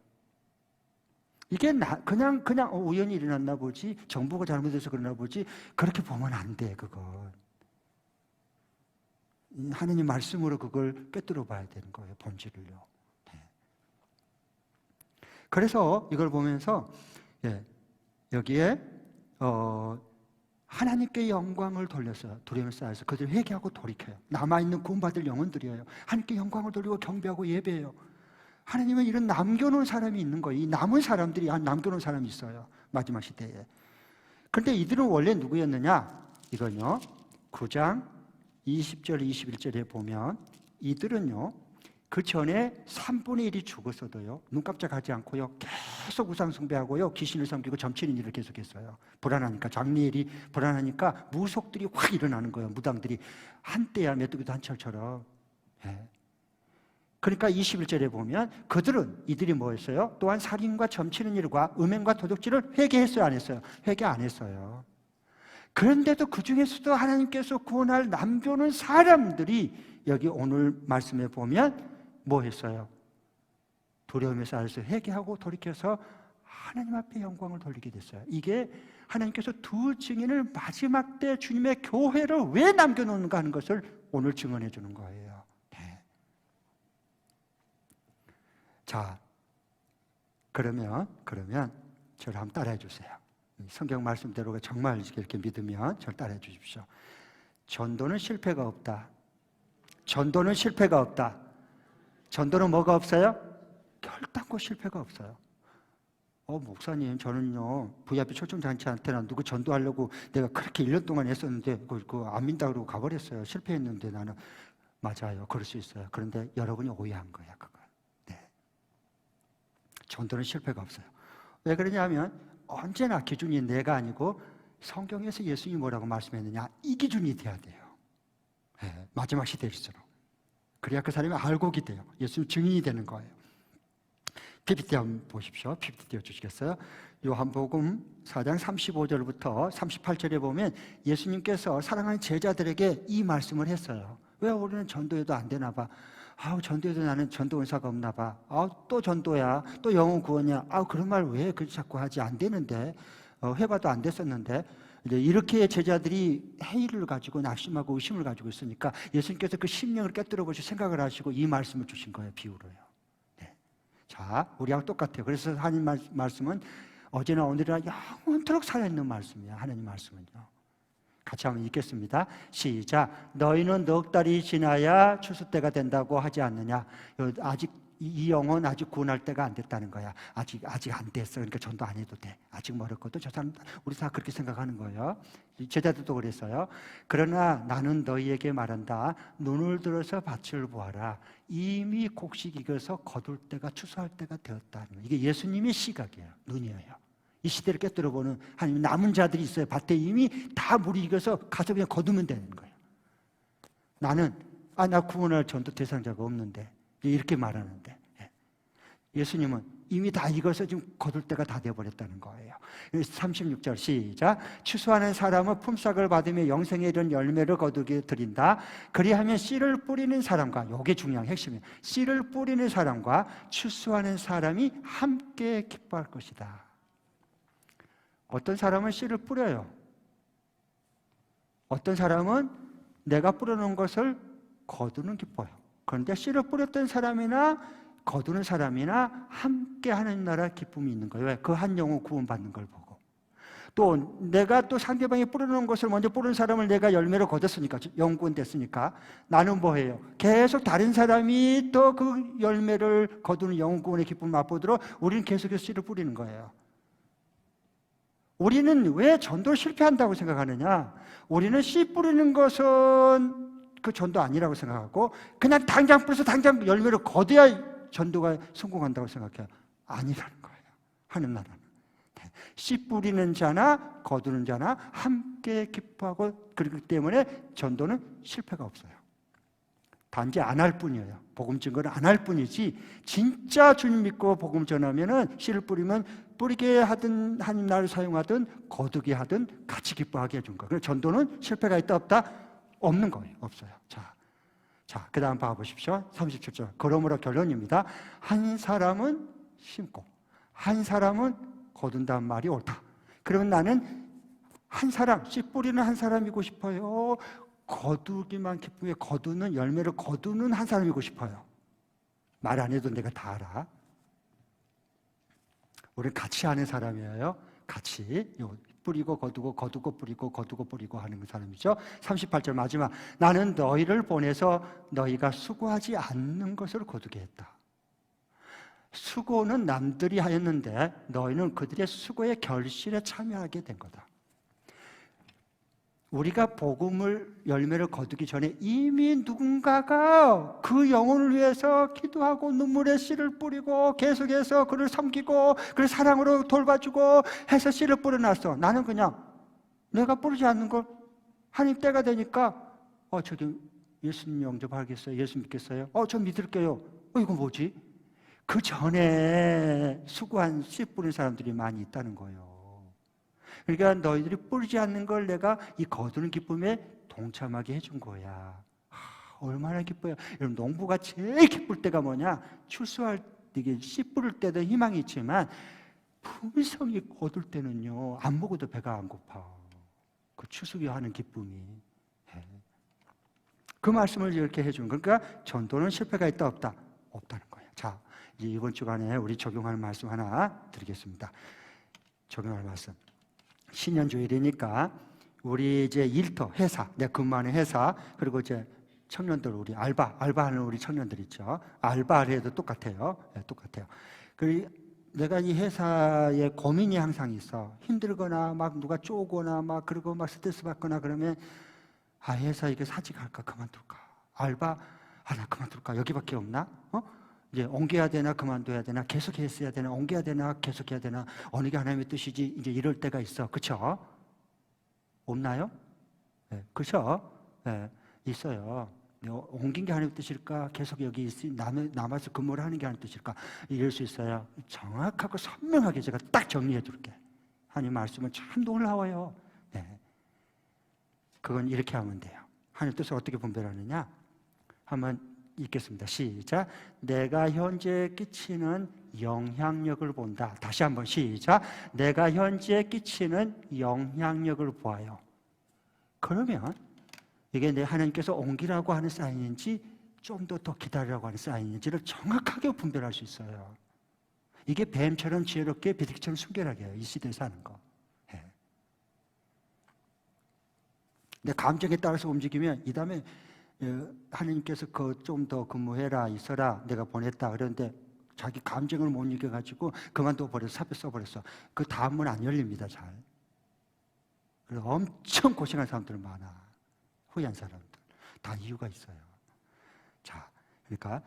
이게 그냥 우연히 일어났나 보지, 정부가 잘못해서 그러나 보지, 그렇게 보면 안 돼. 그건 하느님 말씀으로 그걸 꿰뚫어 봐야 되는 거예요. 본질을요. 그래서 이걸 보면서 여기에 하나님께 영광을 돌려서 두려움을 쌓아서 그들 회개하고 돌이켜요. 남아있는 구원받을 영혼들이에요. 하나님께 영광을 돌리고 경배하고 예배해요. 하나님은 이런 남겨놓은 사람이 있는 거예요. 이 남은 사람들이 남겨놓은 사람이 있어요. 마지막 시대에. 그런데 이들은 원래 누구였느냐? 이건요 9장 20절 21절에 보면 이들은요 그 전에 3분의 1이 죽었어도요 눈 깜짝하지 않고요 계속 우상 숭배하고요 귀신을 섬기고 점치는 일을 계속했어요. 불안하니까, 장례일이 불안하니까 무속들이 확 일어나는 거예요. 무당들이 한때야 메뚜기도 한철처럼. 그러니까 21절에 보면 이들이 뭐였어요? 또한 살인과 점치는 일과 음행과 도둑질을 회개했어요? 안 했어요? 회개 안 했어요. 그런데도 그 중에서도 하나님께서 구원할 남겨놓은 사람들이 여기 오늘 말씀에 보면 뭐 했어요? 두려움에 쌓여서 회개하고 돌이켜서 하나님 앞에 영광을 돌리게 됐어요. 이게 하나님께서 두 증인을 마지막 때 주님의 교회를 왜 남겨놓는가 하는 것을 오늘 증언해 주는 거예요. 자, 그러면 저를 한번 따라해 주세요. 성경 말씀대로 정말 이렇게 믿으면 저를 따라해 주십시오. 전도는 실패가 없다. 전도는 실패가 없다. 전도는 뭐가 없어요? 결단코 실패가 없어요. 목사님, 저는요 VIP 초청잔치한테나 누구 전도하려고 내가 그렇게 1년 동안 했었는데 그거 안 민다 그러고 가버렸어요. 실패했는데 나는. 맞아요. 그럴 수 있어요. 그런데 여러분이 오해한 거야, 그걸. 전도는 실패가 없어요. 왜 그러냐면 언제나 기준이 내가 아니고 성경에서 예수님이 뭐라고 말씀했느냐, 이 기준이 돼야 돼요. 마지막 시대일수록. 그래야 그 사람이 알곡이 돼요. 예수님 증인이 되는 거예요. PPT 한번 보십시오. PPT 띄워주시겠어요? 요한복음 4장 35절부터 38절에 보면 예수님께서 사랑하는 제자들에게 이 말씀을 했어요. 왜 우리는 전도해도 안 되나 봐. 전도해도 나는 전도 은사가 없나 봐. 또 전도야. 또 영혼 구원이야. 그런 말 왜 자꾸 하지? 안 되는데. 해봐도 안 됐었는데. 이제 이렇게 제자들이 회의를 가지고 낙심하고 의심을 가지고 있으니까 예수님께서 그 심령을 깨뜨려 보시고 생각을 하시고 이 말씀을 주신 거예요. 비유로요. 자, 우리하고 똑같아요. 그래서 하나님 말씀은 어제나 오늘이나 영원토록 살아있는 말씀이에요. 하나님 말씀은요. 같이 한번 읽겠습니다. 시작. 너희는 넉 달이 지나야 추수 때가 된다고 하지 않느냐? 아직 이 영혼 아직 구원할 때가 안 됐다는 거야. 아직 안 됐어. 그러니까 전도 안 해도 돼. 아직 멀었거든. 저 사람 우리 다 그렇게 생각하는 거예요. 제자들도 그랬어요. 그러나 나는 너희에게 말한다. 눈을 들어서 밭을 보아라. 이미 곡식 익어서 거둘 때가 추수할 때가 되었다는 거예요. 이게 예수님의 시각이에요. 눈이에요. 이 시대를 깨뜨려보는 하나님 남은 자들이 있어요. 밭에 이미 다 물이 익어서 가서 그냥 거두면 되는 거예요. 나는 나 구원할 전도 대상자가 없는데 이렇게 말하는데 예수님은 이미 다 익어서 지금 거둘 때가 다 되어버렸다는 거예요. 36절 시작. 추수하는 사람은 품삯을 받으며 영생에 이른 열매를 거두게 드린다. 그리하면 씨를 뿌리는 사람과, 이게 중요한 핵심이에요. 씨를 뿌리는 사람과 추수하는 사람이 함께 기뻐할 것이다. 어떤 사람은 씨를 뿌려요. 어떤 사람은 내가 뿌려놓은 것을 거두는 기뻐요. 그런데 씨를 뿌렸던 사람이나 거두는 사람이나 함께 하나님 나라 기쁨이 있는 거예요. 왜? 그 한 영혼 구원받는 걸 보고. 또 내가 또 상대방이 뿌려놓은 것을 먼저 뿌린 사람을 내가 열매로 거뒀으니까, 영혼 구원 됐으니까 나는 뭐해요? 계속 다른 사람이 또 그 열매를 거두는 영혼 구원의 기쁨을 맛보도록 우리는 계속해서 씨를 뿌리는 거예요. 우리는 왜 전도를 실패한다고 생각하느냐? 우리는 씨 뿌리는 것은 그 전도 아니라고 생각하고 그냥 당장 뿌려서 당장 열매를 거둬야 전도가 성공한다고 생각해요. 아니라는 거예요. 하는 나라는. 씨 뿌리는 자나 거두는 자나 함께 기뻐하고, 그렇기 때문에 전도는 실패가 없어요. 단지 안 할 뿐이에요. 복음 증거를 안 할 뿐이지, 진짜 주님 믿고 복음 전하면은 씨를 뿌리면 뿌리게 하든 하나님 나라를 사용하든 거두게 하든 같이 기뻐하게 해준 거예요. 그래서 전도는 실패가 있다 없다? 없는 거예요. 없어요. 자, 그 다음 봐보십시오. 37절. 그러므로 결론입니다. 한 사람은 심고 한 사람은 거둔다는 말이 옳다. 그러면 나는 한 사람, 씨 뿌리는 한 사람이고 싶어요? 거두기만 기쁘게 거두는, 열매를 거두는 한 사람이고 싶어요? 말 안 해도 내가 다 알아. 우리는 같이 하는 사람이에요. 같이 뿌리고 거두고 거두고 뿌리고 거두고 뿌리고 하는 사람이죠. 38절 마지막. 나는 너희를 보내서 너희가 수고하지 않는 것을 거두게 했다. 수고는 남들이 하였는데 너희는 그들의 수고의 결실에 참여하게 된 거다. 우리가 복음을, 열매를 거두기 전에 이미 누군가가 그 영혼을 위해서 기도하고 눈물의 씨를 뿌리고 계속해서 그를 섬기고 그를 사랑으로 돌봐주고 해서 씨를 뿌려놨어. 나는 그냥 내가 뿌리지 않는 걸 하나님 때가 되니까 저기 예수님 영접하겠어요? 예수 믿겠어요? 저 믿을게요. 이거 뭐지? 그 전에 수고한 씨 뿌린 사람들이 많이 있다는 거예요. 그러니까 너희들이 뿌리지 않는 걸 내가 이 거두는 기쁨에 동참하게 해준 거야. 얼마나 기뻐요. 여러분, 농부가 제일 기쁠 때가 뭐냐? 출수할 때, 씨 뿌릴 때도 희망이 있지만 품성이 거둘 때는요, 안 먹어도 배가 안 고파. 그 추수기 하는 기쁨이. 그 말씀을 이렇게 해준 거예요. 그러니까 전도는 실패가 있다 없다? 없다는 거예요. 자, 이제 이번 주간에 우리 적용할 말씀 하나 드리겠습니다. 적용할 말씀. 신년주일이니까 우리 이제 일터, 회사, 내가 근무하는 회사, 그리고 이제 청년들, 우리 알바하는 우리 청년들 있죠. 알바를 해도 똑같아요. 똑같아요. 그리고 내가 이 회사에 고민이 항상 있어. 힘들거나 막 누가 쪼거나 막 그러고 막 스트레스 받거나 그러면 회사 이게 사직할까 그만둘까? 알바 나 그만둘까? 여기밖에 없나? 이제 옮겨야 되나 그만둬야 되나, 계속 했어야 되나, 옮겨야 되나 계속해야 되나, 어느 게 하나님의 뜻이지, 이제 이럴 때가 있어. 그렇죠? 없나요? 네, 그렇죠? 네, 있어요. 옮긴 게 하나님의 뜻일까? 계속 여기 남아서 근무를 하는 게 하나님의 뜻일까? 이럴 수 있어요. 정확하고 선명하게 제가 딱 정리해 줄게. 하나님 말씀은 참 놀라워요. 네. 그건 이렇게 하면 돼요. 하나님 뜻을 어떻게 분별하느냐? 한번 읽겠습니다. 시작. 내가 현재 끼치는 영향력을 본다. 다시 한번 시작. 내가 현재 끼치는 영향력을 보아요. 그러면 이게 내 하나님께서 옮기라고 하는 사인인지 좀 더 기다리라고 하는 사인인지를 정확하게 분별할 수 있어요. 이게 뱀처럼 지혜롭게 비둘기처럼 순결하게 해요. 이 시대에 사는 거. 내 감정에 따라서 움직이면 이 다음에 하나님께서 좀 더 근무해라, 있어라, 내가 보냈다. 그런데 자기 감정을 못 이겨가지고 그만둬 버려서 사표 써버렸어. 그 다음은 안 열립니다, 잘. 그래서 엄청 고생한 사람들 많아. 후회한 사람들. 다 이유가 있어요. 자, 그러니까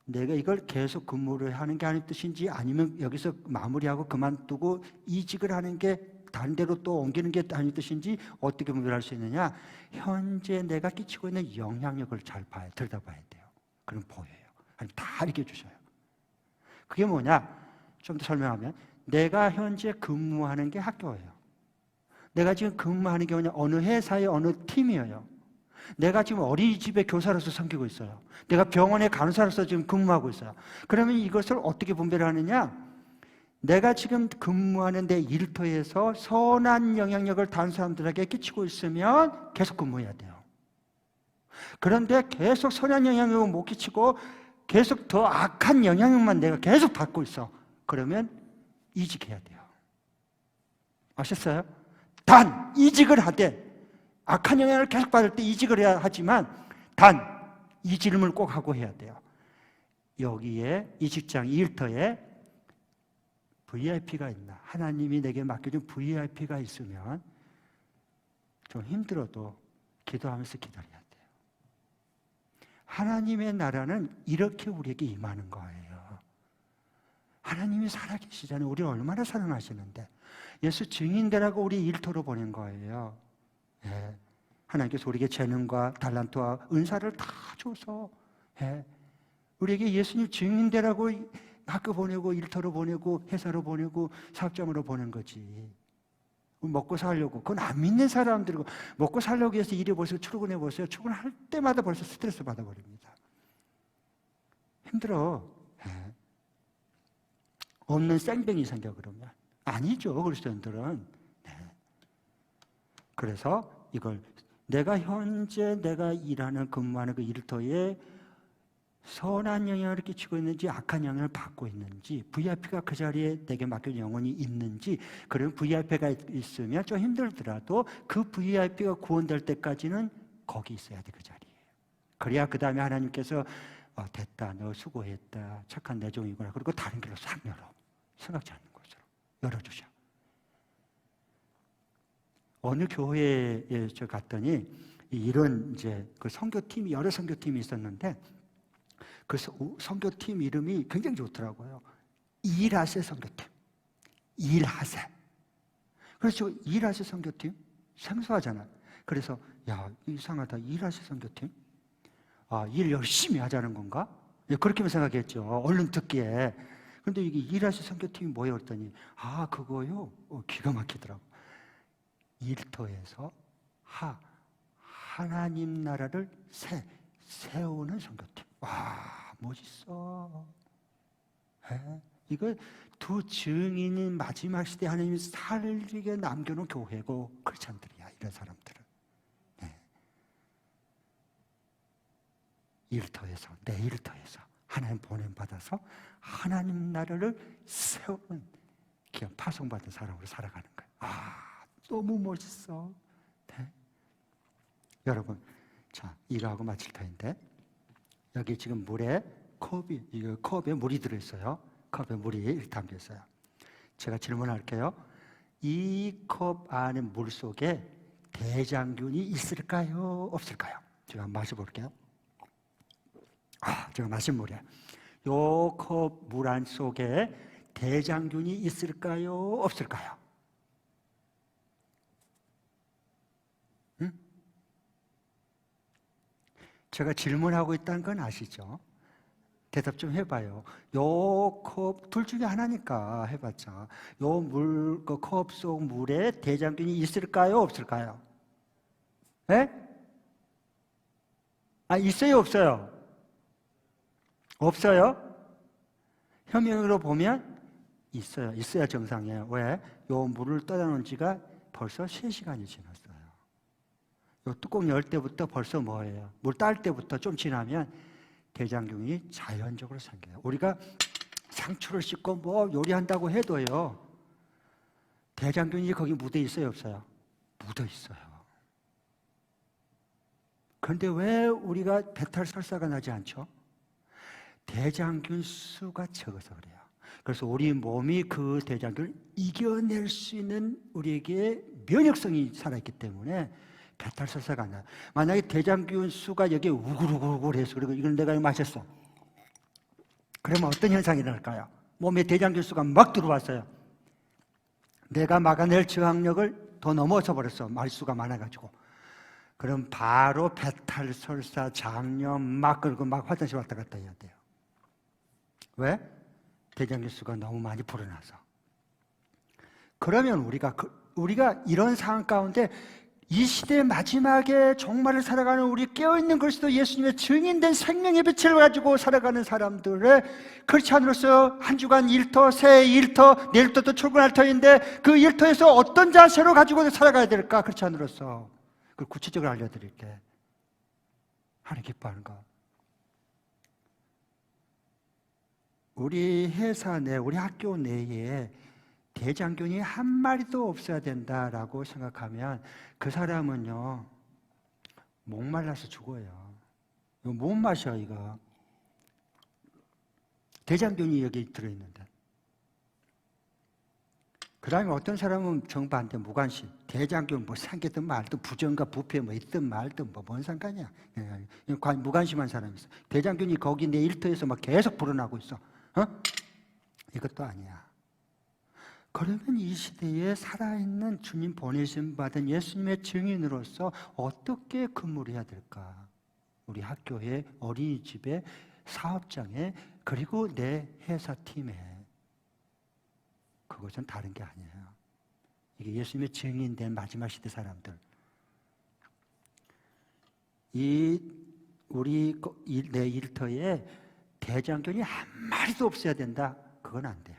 내가 이걸 계속 근무를 하는 게 하나님 뜻인지 아니면 여기서 마무리하고 그만두고 이직을 하는 게 다른 데로 또 옮기는 게 하나님 뜻인지 어떻게 분별할 수 있느냐? 현재 내가 끼치고 있는 영향력을 잘 들여다봐야 돼요. 그럼 보여요. 하나님 다 알게 주셔요. 그게 뭐냐? 좀 더 설명하면 내가 현재 근무하는 게 학교예요. 내가 지금 근무하는 게 뭐냐? 어느 회사의 어느 팀이에요. 내가 지금 어린이집에 교사로서 섬기고 있어요. 내가 병원에 간호사로서 지금 근무하고 있어요. 그러면 이것을 어떻게 분별을 하느냐? 내가 지금 근무하는 데 일터에서 선한 영향력을 다른 사람들에게 끼치고 있으면 계속 근무해야 돼요. 그런데 계속 선한 영향력을 못 끼치고 계속 더 악한 영향력만 내가 계속 받고 있어. 그러면 이직해야 돼요. 아셨어요? 단 이직을 하되 악한 영향을 계속 받을 때 이직을 해야 하지만 단 이 질문을 꼭 하고 해야 돼요. 여기에 이 직장, 이 일터에 VIP가 있나? 하나님이 내게 맡겨준 VIP가 있으면 좀 힘들어도 기도하면서 기다려야 돼요. 하나님의 나라는 이렇게 우리에게 임하는 거예요. 하나님이 살아계시잖아요. 우리를 얼마나 사랑하시는데 예수 증인되라고 우리 일터로 보낸 거예요. 예. 하나님께서 우리에게 재능과 달란트와 은사를 다 줘서 우리에게 예수님 증인되라고 학교 보내고 일터로 보내고 회사로 보내고 사업장으로 보낸 거지. 먹고 살려고. 그건 안 믿는 사람들이고 먹고 살려고 해서 일해 보세요. 출근해 보세요. 출근할 때마다 벌써 스트레스 받아버립니다. 힘들어. 없는 쌩뱅이 생겨 그러면. 아니죠. 그리스도인들은. 그래서 이걸 내가 현재 내가 일하는 근무하는 그 일터에 선한 영향을 끼치고 있는지 악한 영향을 받고 있는지 VIP가 그 자리에 내게 맡겨진 영혼이 있는지 그런 VIP가 있으면 좀 힘들더라도 그 VIP가 구원될 때까지는 거기 있어야 돼. 그 자리에. 그래야 그 다음에 하나님께서 됐다 너 수고했다 착한 내 종이구나 그리고 다른 길로 싹 열어. 생각지 않는 곳으로 열어주셔. 어느 교회에 저 갔더니 이런 이제 그 선교팀이 여러 선교팀이 있었는데 그 선교팀 이름이 굉장히 좋더라고요. 일하세 선교팀. 일하세. 그래서 일하세 선교팀 생소하잖아. 그래서 야 이상하다. 일하세 선교팀. 일 열심히 하자는 건가? 그렇게만 생각했죠. 얼른 듣기에. 그런데 이게 일하세 선교팀이 뭐예요? 그랬더니 그거요. 기가 막히더라고. 일터에서 하나님 나라를 세우는 선교팀. 와 멋있어. 이거 두 증인인 마지막 시대 하나님이 살리게 남겨놓은 교회고 크리스찬들이야. 이런 사람들은 일터에서 내 일터에서 하나님 보냄받아서 하나님 나라를 세우는 그냥 파송받은 사람으로 살아가는 거예요. 너무 멋있어. 여러분, 자 이거 하고 마칠 터인데 여기 지금 물에 이거 컵에 물이 들어있어요. 컵에 물이 담겨 있어요. 제가 질문할게요. 이 컵 안에 물 속에 대장균이 있을까요? 없을까요? 제가 한번 마셔볼게요. 제가 마신 물이에요. 요 컵 물 안 속에 대장균이 있을까요? 없을까요? 제가 질문하고 있다는 건 아시죠? 대답 좀 해봐요. 요 컵, 둘 중에 하나니까 해봤자. 요 물, 그 컵 속 물에 대장균이 있을까요? 없을까요? 네? 있어요? 없어요? 없어요? 현명으로 보면 있어요. 있어야 정상이에요. 왜? 요 물을 떠다 놓은 지가 벌써 3시간이 지났어요. 요 뚜껑 열 때부터 벌써 뭐예요? 물 딸 때부터 좀 지나면 대장균이 자연적으로 생겨요. 우리가 상추를 씻고 뭐 요리한다고 해도요. 대장균이 거기 묻어 있어요? 없어요? 묻어 있어요. 그런데 왜 우리가 배탈 설사가 나지 않죠? 대장균 수가 적어서 그래요. 그래서 우리 몸이 그 대장균을 이겨낼 수 있는 우리에게 면역성이 살아있기 때문에 배탈 설사가 안 나요. 만약에 대장균 수가 여기에 우글우글해서 그리고 이걸 내가 마셨어. 그러면 어떤 현상이 일어날까요? 몸에 대장균 수가 막 들어왔어요. 내가 막아낼 저항력을 더 넘어서 버렸어. 말수가 많아가지고. 그럼 바로 배탈 설사, 장염 막 그러고 막 화장실 왔다 갔다 해야 돼요. 왜? 대장균 수가 너무 많이 불어나서. 그러면 우리가 이런 상황 가운데 이 시대의 마지막에 종말을 살아가는 우리 깨어있는 그리스도 예수님의 증인된 생명의 빛을 가지고 살아가는 사람들의 그렇지 않으로서 한 주간 일터, 새해 일터, 내일부터 또 출근할 터인데 그 일터에서 어떤 자세로 가지고 살아가야 될까? 그렇지 않으로서 그걸 구체적으로 알려드릴게. 하나님 기뻐하는 거. 우리 회사 내, 우리 학교 내에 대장균이 한 마리도 없어야 된다라고 생각하면 그 사람은요 목말라서 죽어요. 이거 못 마셔 이거. 대장균이 여기 들어있는데. 그 다음에 어떤 사람은 정반대 무관심. 대장균 뭐 생기든 말든 부정과 부패 뭐 있든 말든 뭐 뭔 상관이야. 무관심한 사람이 있어. 대장균이 거기 내 일터에서 막 계속 불어나고 있어. 이것도 아니야. 그러면 이 시대에 살아있는 주님 보내심 받은 예수님의 증인으로서 어떻게 근무를 해야 될까? 우리 학교에, 어린이집에, 사업장에, 그리고 내 회사팀에. 그것은 다른 게 아니에요. 이게 예수님의 증인된 마지막 시대 사람들. 내 일터에 대장균이 한 마리도 없어야 된다. 그건 안 돼요.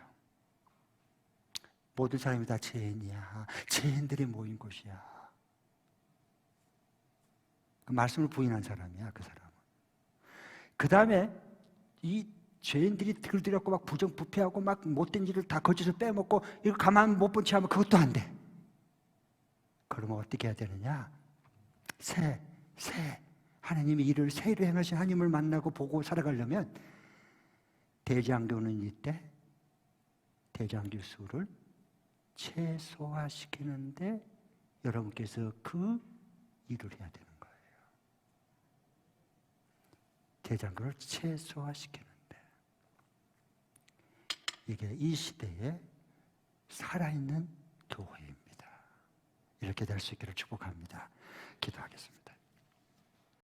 모든 사람이 다 죄인이야. 죄인들이 모인 곳이야. 그 말씀을 부인한 사람이야, 그 사람은. 그 다음에 이 죄인들이 들들였고 막 부정부패하고 막 못된 일을 다 거짓을 빼먹고 이거 가만 못 본 채 하면 그것도 안 돼. 그러면 어떻게 해야 되느냐? 하나님이 일을 새로 행하신 하나님을 만나고 보고 살아가려면 대장교는 이때 대장교 수를 최소화시키는데 여러분께서 그 일을 해야 되는 거예요. 대장교를 최소화시키는데 이게 이 시대에 살아있는 교회입니다. 이렇게 될 수 있기를 축복합니다. 기도하겠습니다.